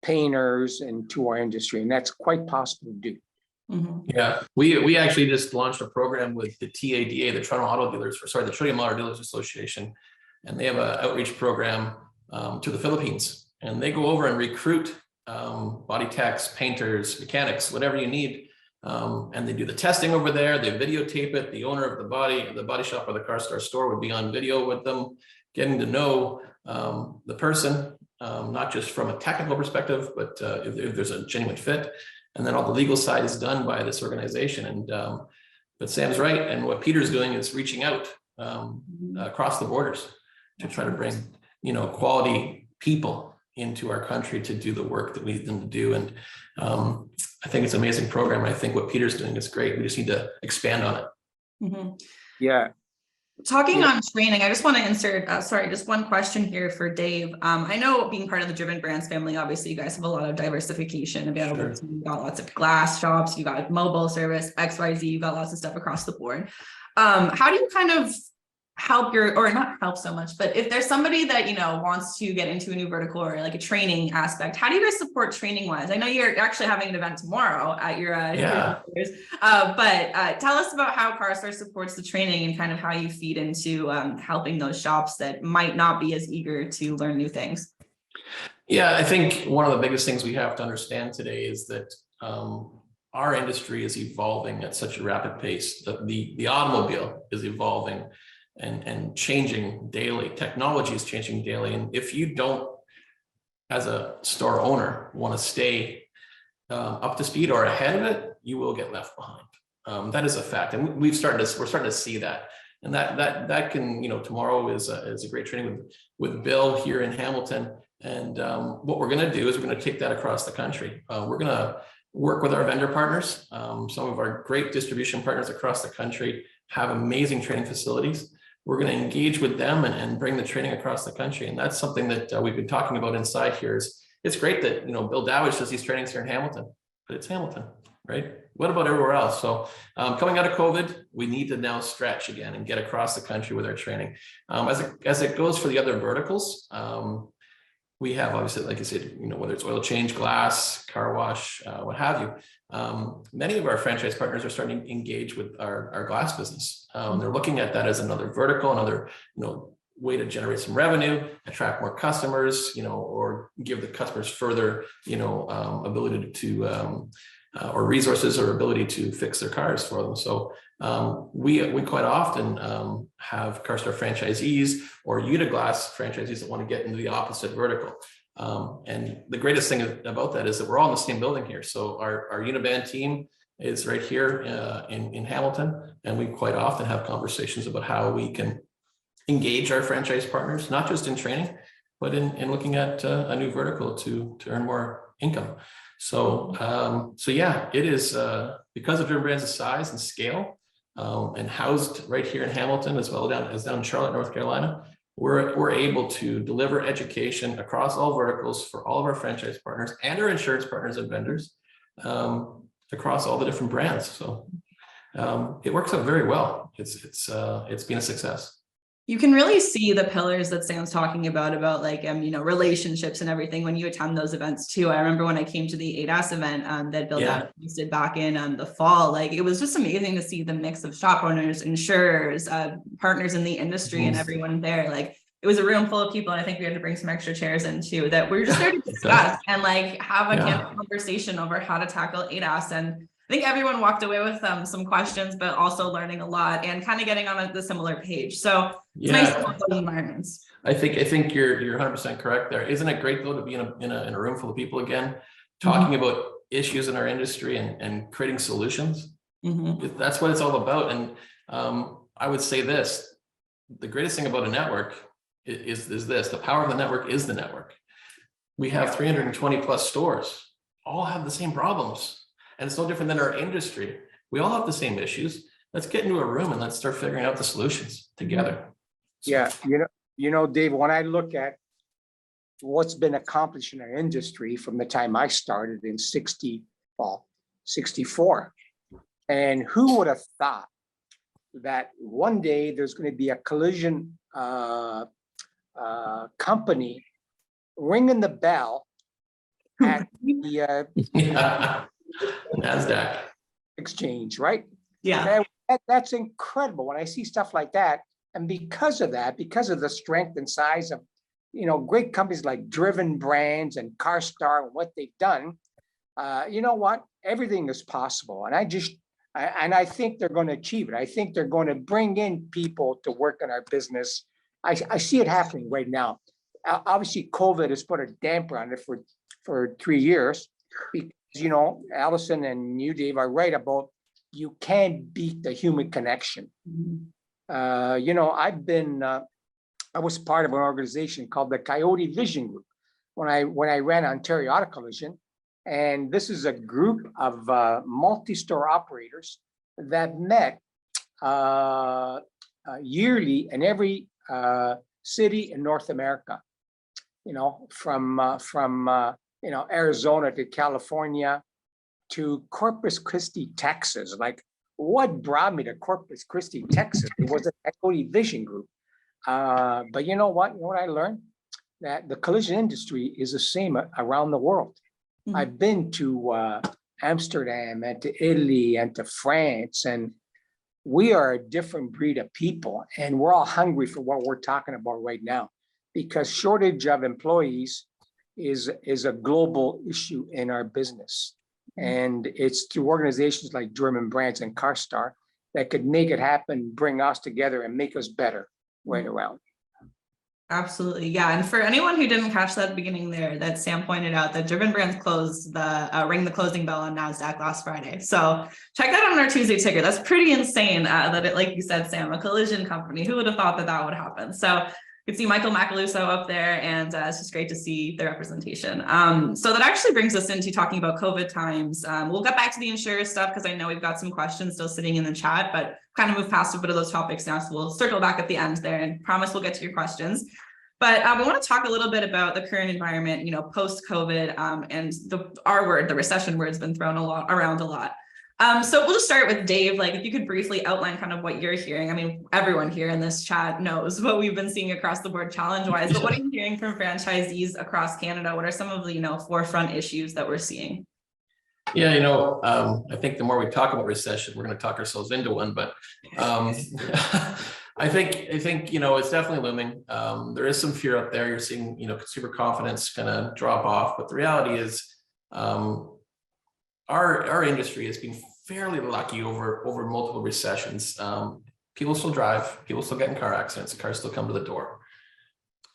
painters into our industry. And that's quite possible to do. Mhm. Yeah, we actually just launched a program with the TADA, the Trillium Auto Dealers Association, and they have an outreach program to the Philippines, and they go over and recruit body techs, painters, mechanics, whatever you need, and they do the testing over there. They videotape it. The owner of the body shop or the car store would be on video with them, getting to know the person, not just from a technical perspective, but if there's a genuine fit. And then all the legal side is done by this organization. And but Sam's right, and what Peter's doing is reaching out across the borders to try to bring quality people into our country to do the work that we need them to do. And I think it's an amazing program. I think what Peter's doing is great. We just need to expand on it. Mhm. Yeah. Talking on training, I just want to insert, just one question here for Dave. I know being part of the Driven Brands family, obviously you guys have a lot of diversification available. Sure. You've got lots of glass shops, you got mobile service, XYZ, you got lots of stuff across the board. How do you kind of help or not help so much, but if there's somebody that, wants to get into a new vertical or like a training aspect, how do you guys support training wise? I know you're actually having an event tomorrow at your, but tell us about how CarStar supports the training and kind of how you feed into helping those shops that might not be as eager to learn new things. Yeah, I think one of the biggest things we have to understand today is that our industry is evolving at such a rapid pace. The automobile is evolving and changing daily. Technology is changing daily. And if you don't, as a store owner, want to stay up to speed or ahead of it, you will get left behind. That is a fact. And we're starting to see that. And that can, tomorrow is a great training with Bill here in Hamilton. And what we're going to do is we're going to take that across the country. We're going to work with our vendor partners. Some of our great distribution partners across the country have amazing training facilities. We're going to engage with them and bring the training across the country. And that's something that we've been talking about inside here. It's great that, Bill Dowich does these trainings here in Hamilton, but it's Hamilton, right? What about everywhere else? So coming out of COVID, we need to now stretch again and get across the country with our training. As it goes for the other verticals, we have obviously, like I said, whether it's oil change, glass, car wash, what have you. Many of our franchise partners are starting to engage with our glass business. They're looking at that as another vertical, another way to generate some revenue, attract more customers, or give the customers further, ability to or resources or ability to fix their cars for them. So we quite often have CarStar franchisees or Uniglass franchisees that want to get into the opposite vertical. And the greatest thing about that is that we're all in the same building here. So our Uniband team is right here in Hamilton, and we quite often have conversations about how we can engage our franchise partners, not just in training, but in looking at a new vertical to earn more income. So yeah, it is because of Driven Brands' size and scale, and housed right here in Hamilton as well as down in Charlotte, North Carolina. We're able to deliver education across all verticals for all of our franchise partners and our insurance partners and vendors across all the different brands. So it works out very well. It's been a success. You can really see the pillars that Sam's talking about like, relationships and everything when you attend those events too. I remember when I came to the ADAS event that Bill did back in the fall, like it was just amazing to see the mix of shop owners, insurers, partners in the industry and everyone there. Like it was a room full of people. And I think we had to bring some extra chairs in too, that we're just there to discuss and like have a candid conversation over how to tackle ADAS. And I think everyone walked away with some questions, but also learning a lot and kind of getting on the similar page. So it's nice to have those environments. I think you're 100% correct there. Isn't it great though to be in a room full of people again, talking about issues in our industry and creating solutions? That's what it's all about. And I would say this: the greatest thing about a network is this: the power of the network is the network. We have 320 plus stores, all have the same problems. And it's no different than our industry. We all have the same issues. Let's get into a room and let's start figuring out the solutions together. Yeah, Dave, when I look at what's been accomplished in our industry from the time I started in 64, and who would have thought that one day there's going to be a collision company ringing the bell at the NASDAQ exchange, right? Yeah. That's incredible when I see stuff like that. And because of the strength and size of, great companies like Driven Brands and CarStar and what they've done, you know what? Everything is possible. And I think they're going to achieve it. I think they're going to bring in people to work in our business. I see it happening right now. Obviously, COVID has put a damper on it for 3 years. Because, Allison and you, Dave, are right about you can't beat the human connection. I was part of an organization called the Coyote Vision Group when I ran Ontario Auto Collision, and this is a group of multi-store operators that met yearly in every city in North America. From Arizona to California to Corpus Christi, Texas. Like, what brought me to Corpus Christi, Texas? It was an Equity Vision Group. But you know what? You know what I learned? That the collision industry is the same around the world. I've been to Amsterdam and to Italy and to France, and we are a different breed of people, and we're all hungry for what we're talking about right now, because shortage of employees is a global issue in our business. And it's through organizations like Driven Brands and CarStar that could make it happen, bring us together and make us better right around. Absolutely. Yeah. And for anyone who didn't catch that beginning there, that Sam pointed out that Driven Brands closed rang the closing bell on NASDAQ last Friday. So check that on our Tuesday ticker. That's pretty insane that it, like you said, Sam, a collision company, who would have thought that would happen? So you can see Michael Macaluso up there, and it's just great to see the representation. So that actually brings us into talking about COVID times. We'll get back to the insurer stuff because I know we've got some questions still sitting in the chat, but kind of move past a bit of those topics now. So we'll circle back at the end there and promise we'll get to your questions. But we want to talk a little bit about the current environment, post-COVID, and the recession word has been thrown around a lot. So we'll just start with Dave. Like, if you could briefly outline kind of what you're hearing. I mean, everyone here in this chat knows what we've been seeing across the board challenge-wise, but what are you hearing from franchisees across Canada? What are some of the, forefront issues that we're seeing? Yeah, I think the more we talk about recession, we're going to talk ourselves into one. But I think it's definitely looming. There is some fear out there. You're seeing consumer confidence kind of drop off. But the reality is, our industry has been fairly lucky over multiple recessions. People still drive, people still get in car accidents, cars still come to the door.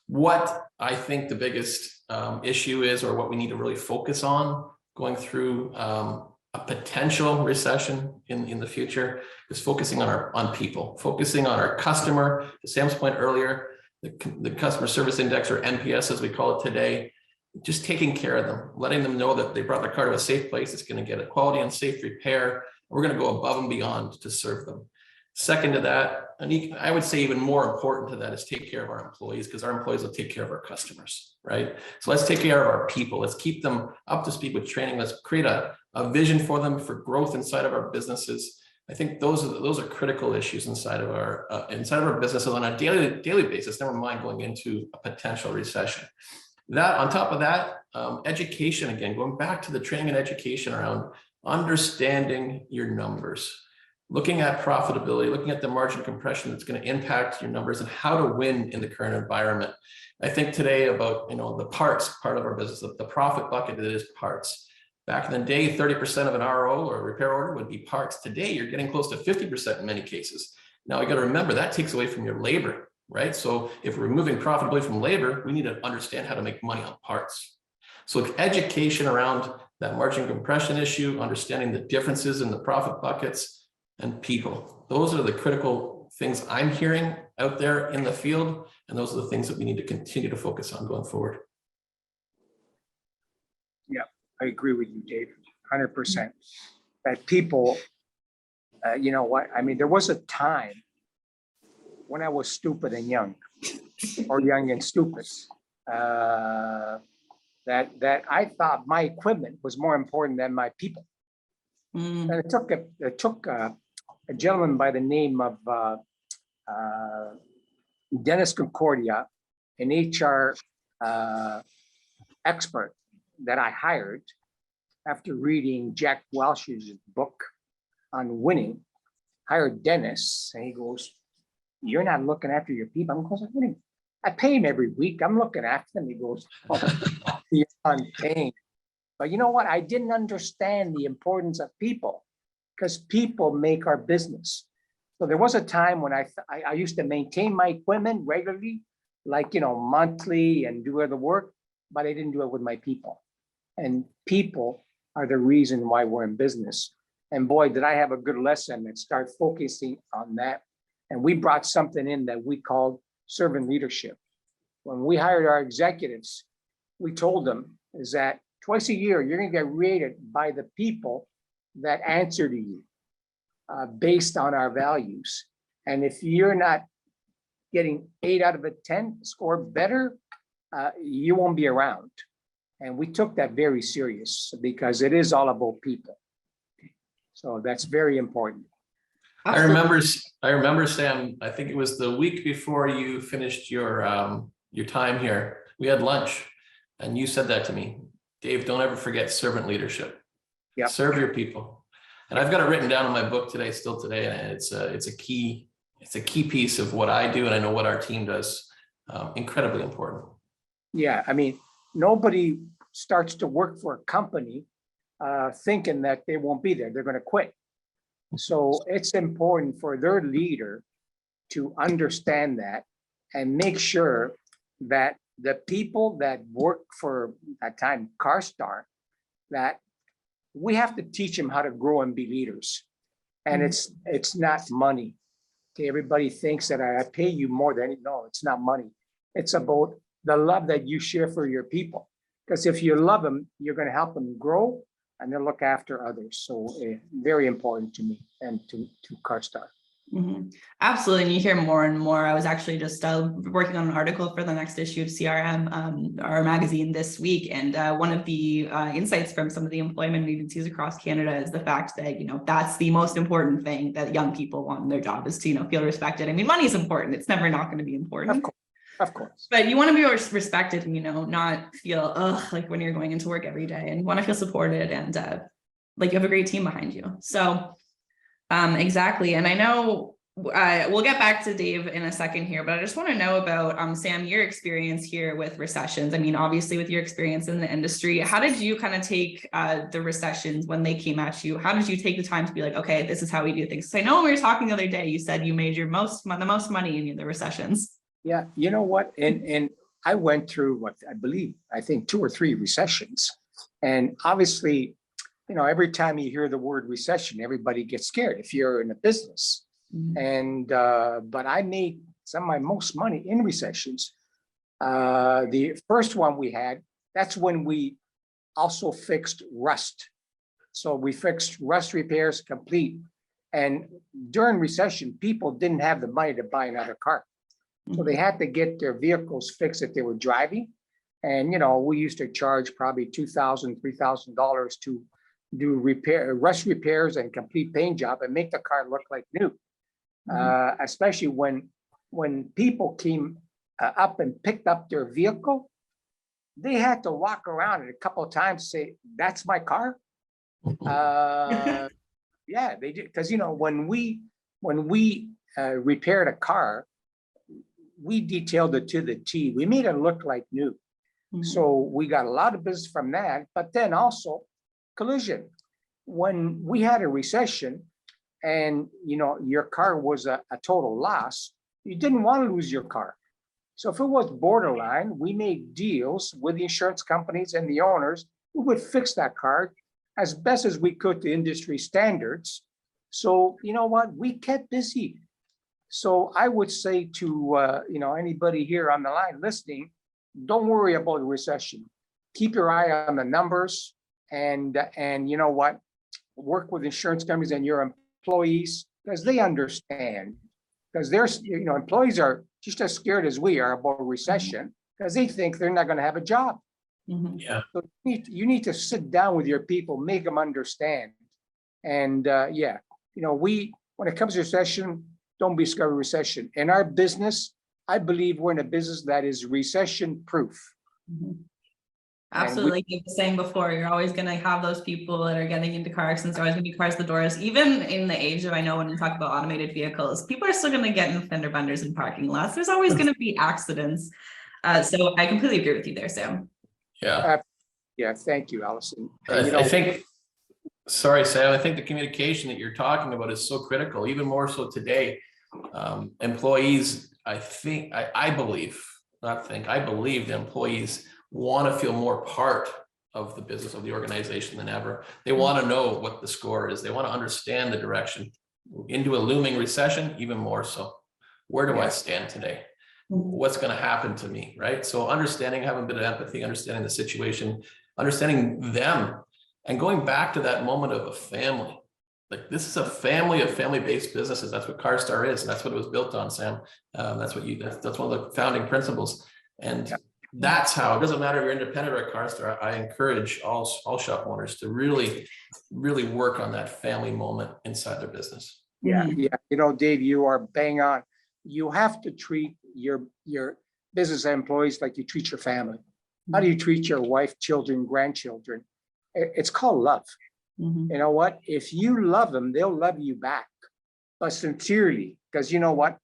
What I think the biggest issue is, or what we need to really focus on going through a potential recession in the future, is focusing on people, focusing on our customer. To Sam's point earlier, the customer service index, or NPS as we call it today, just taking care of them, letting them know that they brought their car to a safe place. It's going to get a quality and safe repair. We're going to go above and beyond to serve them. Second to that, and I would say even more important to that, is take care of our employees, because our employees will take care of our customers, right? So let's take care of our people. Let's keep them up to speed with training. Let's create a vision for them for growth inside of our businesses. I think those are critical issues inside of our businesses on a daily basis, never mind going into a potential recession. That, on top of that, education, again, going back to the training and education around understanding your numbers, looking at profitability, looking at the margin compression that's going to impact your numbers, and how to win in the current environment. I think today about the parts part of our business, the profit bucket that is parts. Back in the day, 30% of an RO or repair order would be parts. Today, you're getting close to 50% in many cases. Now, you got to remember that takes away from your labor. Right? So if we're removing profitability from labor, we need to understand how to make money on parts. So education around that margin compression issue, understanding the differences in the profit buckets, and people. Those are the critical things I'm hearing out there in the field. And those are the things that we need to continue to focus on going forward. Yeah, I agree with you, Dave, 100%. That people, you know what? I mean, there was a time when I was stupid and young, or young and stupid, that I thought my equipment was more important than my people. And it took a gentleman by the name of Dennis Concordia, an HR expert that I hired after reading Jack Welch's book on winning. Hired Dennis, and he goes, "You're not looking after your people." I'm going, I pay him every week. I'm looking after them. He goes, "Oh, you're unpaying." But you know what? I didn't understand the importance of people, because people make our business. So there was a time when I used to maintain my equipment regularly, like, monthly, and do other work, but I didn't do it with my people. And people are the reason why we're in business. And boy, did I have a good lesson and start focusing on that. And we brought something in that we called servant leadership. When we hired our executives, we told them is that twice a year, you're going to get rated by the people that answer to you based on our values. And if you're not getting 8 out of 10, score better, you won't be around. And we took that very serious, because it is all about people. So that's very important. I remember, Sam, I think it was the week before you finished your time here, we had lunch, and you said that to me, "Dave, don't ever forget servant leadership. Yeah. Serve your people." And I've got it written down in my book today, and it's a key piece of what I do, and I know what our team does. Incredibly important. Yeah, I mean, nobody starts to work for a company thinking that they won't be there. They're going to quit. So it's important for their leader to understand that and make sure that the people that work for, at time, CarStar, that we have to teach them how to grow and be leaders. And it's not money. Okay, everybody thinks that I pay you more than, no, it's not money. It's about the love that you share for your people. Because if you love them, you're going to help them grow and they'll look after others. So very important to me and to CarStar. Mhm. Absolutely. And you hear more and more. I was actually just working on an article for the next issue of CRM, our magazine this week. And one of the insights from some of the employment agencies across Canada is the fact that, that's the most important thing that young people want in their job is to, feel respected. I mean, money is important. It's never not going to be important. Of course. But you want to be respected and, not feel, like when you're going into work every day, and you want to feel supported and like you have a great team behind you. So exactly. And I know we'll get back to Dave in a second here, but I just want to know about Sam, your experience here with recessions. I mean, obviously with your experience in the industry, how did you kind of take the recessions when they came at you? How did you take the time to be like, okay, this is how we do things? So I know when we were talking the other day, you said you made the most money in the recessions. Yeah, you know what? And I went through I think 2 or 3 recessions. And obviously, every time you hear the word recession, everybody gets scared if you're in a business. Mhm. And but I made some of my most money in recessions. The first one we had, that's when we also fixed rust. So we fixed rust repairs complete. And during recession, people didn't have the money to buy another car. So they had to get their vehicles fixed if they were driving. And, we used to charge probably $2,000, $3,000 to do rust repairs and complete paint job and make the car look like new. Especially when people came up and picked up their vehicle, they had to walk around it a couple of times, say, "That's my car." Yeah, they did. Because, when we repaired a car, we detailed it to the T. We made it look like new. So we got a lot of business from that. But then also collision. When we had a recession and, your car was a total loss, you didn't want to lose your car. So if it was borderline, we made deals with the insurance companies and the owners who would fix that car as best as we could to industry standards. So, you know what? We kept busy. So I would say to, anybody here on the line listening, don't worry about the recession. Keep your eye on the numbers and you know what? Work with insurance companies and your employees because they understand. Because there's, employees are just as scared as we are about a recession because they think they're not going to have a job. Yeah. So you need to sit down with your people, make them understand. And when it comes to recession, don't be scared of recession. In our business, I believe we're in a business that is recession proof. Absolutely. Like you were saying before, you're always going to have those people that are getting into car accidents. There's always going to be cars at the doors. Even in the age of, I know when we talk about automated vehicles, people are still going to get in fender benders in parking lots. There's always going to be accidents. So I completely agree with you there, Sam. Yeah. Yeah. Thank you, Allison. I think, sorry, Sam, I think the communication that you're talking about is so critical, even more so today. Employees, I believe the employees want to feel more part of the business of the organization than ever. They want to know what the score is. They want to understand the direction into a looming recession, even more so. Where do I stand today? What's going to happen to me, right? So understanding, having a bit of empathy, understanding the situation, understanding them, and going back to that moment of a family. Like this is a family of family-based businesses. That's what CarStar is, and that's what it was built on, Sam. That's one of the founding principles. And that's how, it doesn't matter if you're independent or a CarStar, I encourage all shop owners to really, really work on that family moment inside their business. Yeah. Dave, you are bang on. You have to treat your business employees like you treat your family. How do you treat your wife, children, grandchildren? It's called love. You know what? If you love them, they'll love you back, but sincerely, because you know what?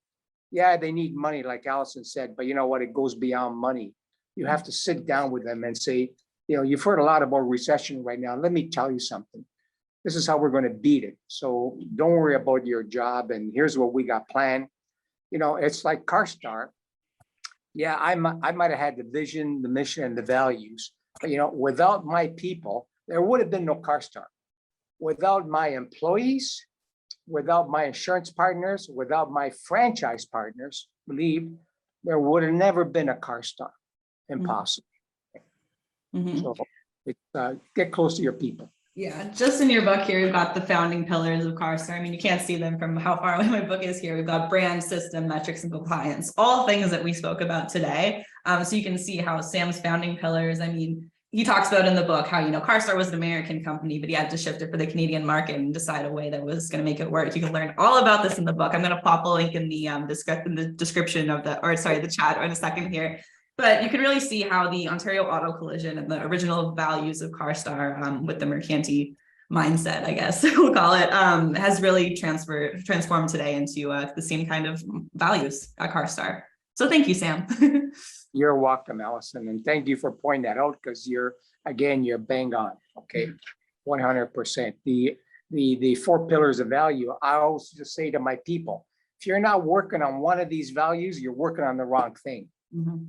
Yeah, they need money, like Allison said, but you know what? It goes beyond money. You have to sit down with them and say, you've heard a lot about recession right now. Let me tell you something. This is how we're going to beat it. So don't worry about your job. And here's what we got planned. It's like CarStar. Yeah, I might have had the vision, the mission, and the values, but without my people, there would have been no CarStar. Without my employees, without my insurance partners, without my franchise partners, believe there would have never been a CarStar. Impossible. So get close to your people. Yeah, just in your book here, we've got the founding pillars of CarStar. I mean, you can't see them from how far away my book is here. We've got brand, system, metrics, and compliance, all things that we spoke about today. So you can see how Sam's founding pillars, I mean, he talks about in the book how, CarStar was an American company, but he had to shift it for the Canadian market and decide a way that was going to make it work. You can learn all about this in the book. I'm going to pop a link in the description of the chat in a second here. But you can really see how the Ontario Auto Collision and the original values of CarStar with the Mercanti mindset, I guess we'll call it, has really transformed today into the same kind of values at CarStar. So thank you, Sam. You're welcome, Allison, and thank you for pointing that out, because you're bang on. Okay, 100%. The four pillars of value. I always just say to my people, if you're not working on one of these values, you're working on the wrong thing.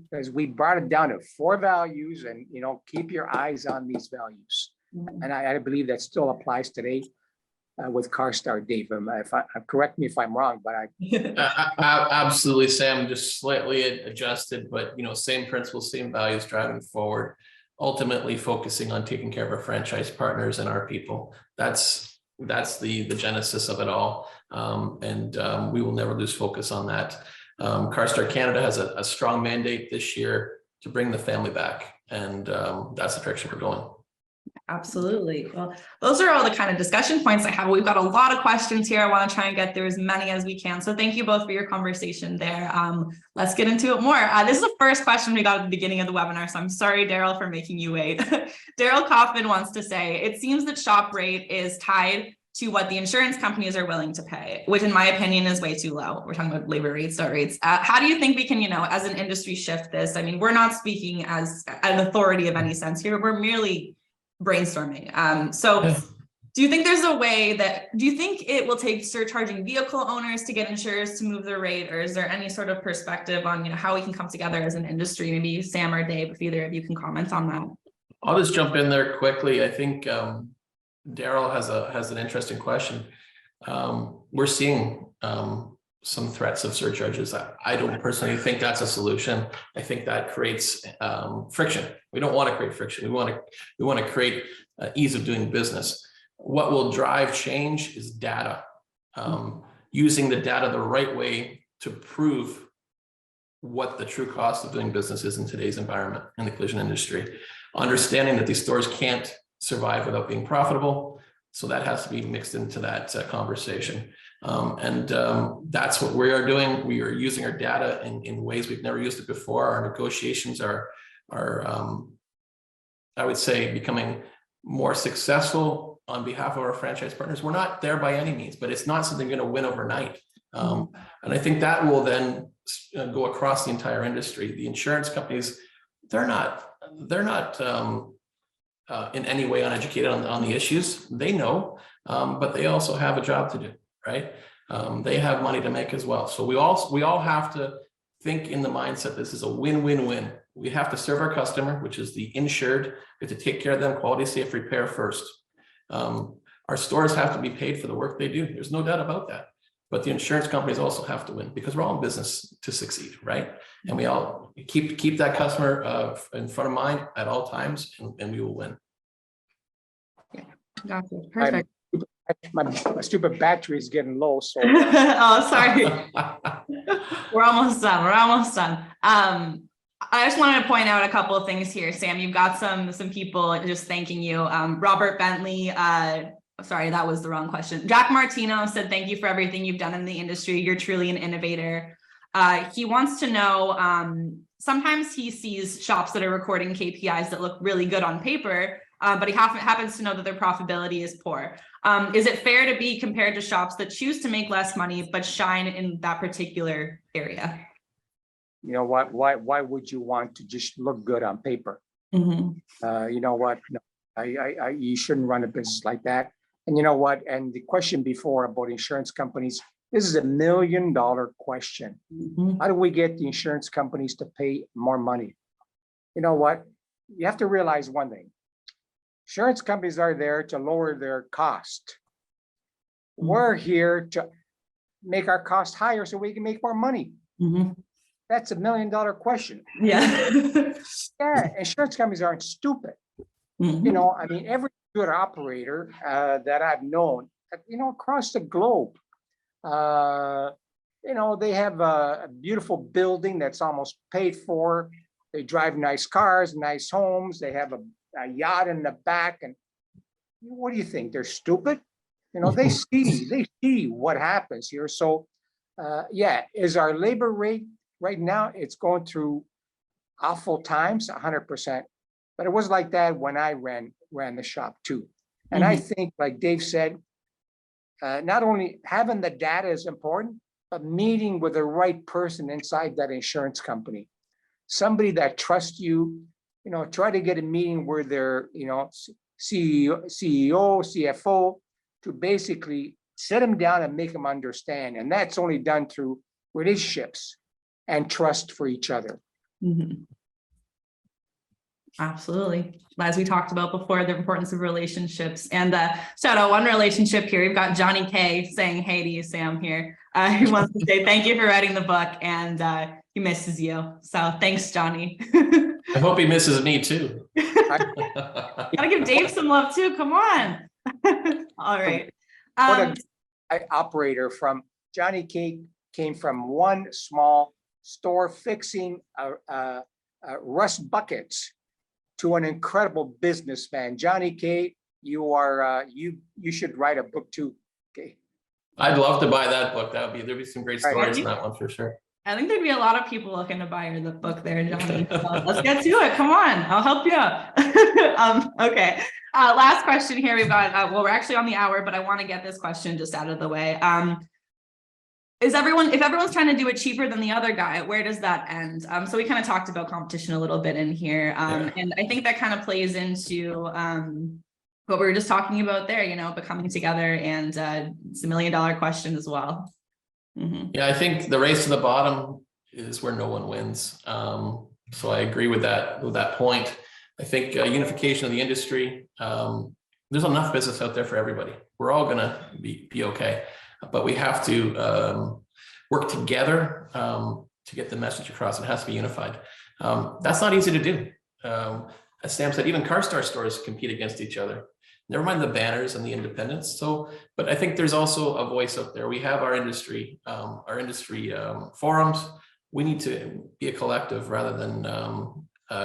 Because we brought it down to four values, and keep your eyes on these values. And I believe that still applies today with CarStar. Dave, correct me if I'm wrong, but Absolutely, Sam, just slightly adjusted, but same principles, same values driving forward, ultimately focusing on taking care of our franchise partners and our people. That's the genesis of it all. And we will never lose focus on that. CarStar Canada has a strong mandate this year to bring the family back, and that's the direction we're going. Absolutely. Well, those are all the kind of discussion points I have. We've got a lot of questions here. I want to try and get through as many as we can. So thank you both for your conversation there. Let's get into it more. This is the first question we got at the beginning of the webinar, so I'm sorry, Daryl, for making you wait. Daryl Kaufman wants to say, it seems that shop rate is tied to what the insurance companies are willing to pay, which in my opinion is way too low. We're talking about labor rates, start rates. How do you think we can, as an industry shift this? I mean, we're not speaking as an authority of any sense here. We're merely brainstorming. Do you think there's a way do you think it will take surcharging vehicle owners to get insurers to move their rate? Or is there any sort of perspective on, how we can come together as an industry? Maybe Sam or Dave, if either of you can comment on that. I'll just jump in there quickly. I think Daryl has an interesting question. We're seeing some threats of surcharges. I don't personally think that's a solution. I think that creates friction. We don't want to create friction. We want to create ease of doing business. What will drive change is data. Using the data the right way to prove what the true cost of doing business is in today's environment in the collision industry. Understanding that these stores can't survive without being profitable. So that has to be mixed into that conversation. That's what we are doing. We are using our data in ways we've never used it before. Our negotiations are I would say, becoming more successful on behalf of our franchise partners. We're not there by any means, but it's not something going to win overnight. And I think that will then go across the entire industry. The insurance companies, they're not in any way uneducated on the issues. They know, but they also have a job to do, right? They have money to make as well. So we all have to think in the mindset, this is a win-win-win. We have to serve our customer, which is the insured. We have to take care of them, quality, safe repair first. Our stores have to be paid for the work they do. There's no doubt about that. But the insurance companies also have to win, because we're all in business to succeed, right? And we all keep that customer in front of mind at all times, and we will win. Gotcha. Perfect. My stupid battery is getting low, so oh, sorry. We're almost done. I just wanted to point out a couple of things here, Sam. You've got some people just thanking you. Robert Bentley, sorry, that was the wrong question. Jack Martino said, thank you for everything you've done in the industry. You're truly an innovator. He wants to know, sometimes he sees shops that are recording KPIs that look really good on paper, but he happens to know that their profitability is poor. Is it fair to be compared to shops that choose to make less money, but shine in that particular area? you know what, why would you want to just look good on paper? Mm-hmm. You know what, no, you shouldn't run a business like that. And you know what, and the question before about insurance companies, this is $1 million question. Mm-hmm. How do we get the insurance companies to pay more money? You know what, you have to realize one thing. Insurance companies are there to lower their cost. We're here to make our cost higher so we can make more money. Mm-hmm. That's $1 million question. Yeah. Yeah, insurance companies aren't stupid. Mm-hmm. You know, I mean, every good operator that I've known, across the globe. They have a beautiful building that's almost paid for. They drive nice cars, nice homes. They have a yacht in the back. And what do you think? They're stupid? They see what happens here. So, is our labor rate right now? It's going through awful times, 100%. But it was like that when I ran the shop too. And I think, like Dave said, not only having the data is important, but meeting with the right person inside that insurance company, somebody that trusts you. Try to get a meeting where they're, CEO, CFO, to basically sit them down and make them understand. And that's only done through relationships and trust for each other. Absolutely. As we talked about before, the importance of relationships. And shout out one relationship here. We've got Johnny K saying hey to you, Sam, here. He wants to say thank you for writing the book, and he misses you. So thanks, Johnny. I hope he misses me too. Gotta give Dave some love too. Come on. All right. What a operator from Johnny K came from one small store fixing rust buckets to an incredible businessman. Johnny K, you are you should write a book too. Okay. I'd love to buy that book. There'd be some great stories in that one for sure. I think there'd be a lot of people looking to buy the book there, Johnny. So let's get to it. Come on, I'll help you out. Okay. Last question here. We've got, we're actually on the hour, but I want to get this question just out of the way. If everyone's trying to do it cheaper than the other guy, where does that end? So we kind of talked about competition a little bit in here. And I think that kind of plays into what we were just talking about there, but coming together, and it's $1 million question as well. Yeah, I think the race to the bottom is where no one wins. So I agree with that point. I think unification of the industry, there's enough business out there for everybody. We're all gonna be okay, but we have to work together to get the message across. It has to be unified. That's not easy to do. As Sam said, even CarStar stores compete against each other. Never mind the banners and the independents. But I think there's also a voice out there. We have our industry forums. We need to be a collective rather than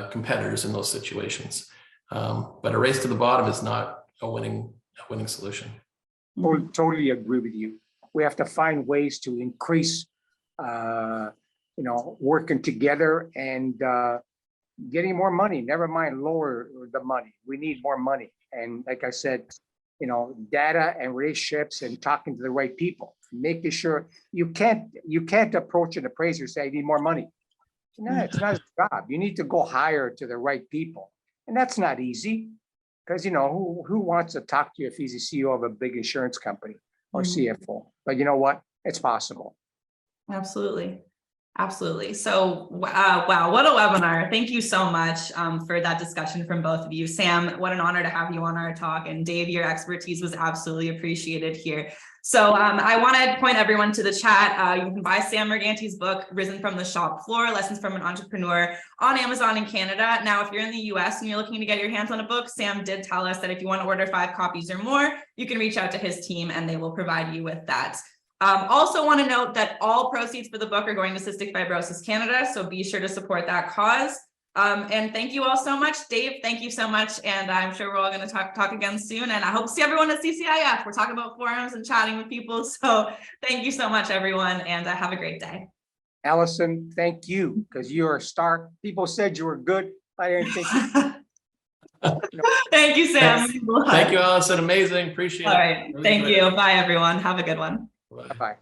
competitors in those situations. But a race to the bottom is not a winning solution. Totally agree with you. We have to find ways to increase, working together and getting more money. Never mind lower the money. We need more money. And like I said, data and relationships and talking to the right people, making sure you can't approach an appraiser and say, I need more money. No, it's not his job. You need to go hire to the right people. And that's not easy because, who wants to talk to you if he's a CEO of a big insurance company or CFO? But you know what? It's possible. Absolutely. Absolutely. So, wow, what a webinar. Thank you so much for that discussion from both of you. Sam, what an honor to have you on our talk. And Dave, your expertise was absolutely appreciated here. So I want to point everyone to the chat. You can buy Sam Morganti's book, Risen from the Shop Floor, Lessons from an Entrepreneur, on Amazon in Canada. Now, if you're in the US and you're looking to get your hands on a book, Sam did tell us that if you want to order 5 copies or more, you can reach out to his team and they will provide you with that. Also want to note that all proceeds for the book are going to Cystic Fibrosis Canada, so be sure to support that cause. And thank you all so much. Dave, thank you so much. And I'm sure we're all going to talk again soon. And I hope to see everyone at CCIF. We're talking about forums and chatting with people. So thank you so much, everyone, and have a great day. Allison, thank you, because you're a star. People said you were good. I didn't think Thank you, Sam. Thank you, Allison. Amazing. Appreciate it. All right. Thank you. Bye, everyone. Have a good one. Bye-bye.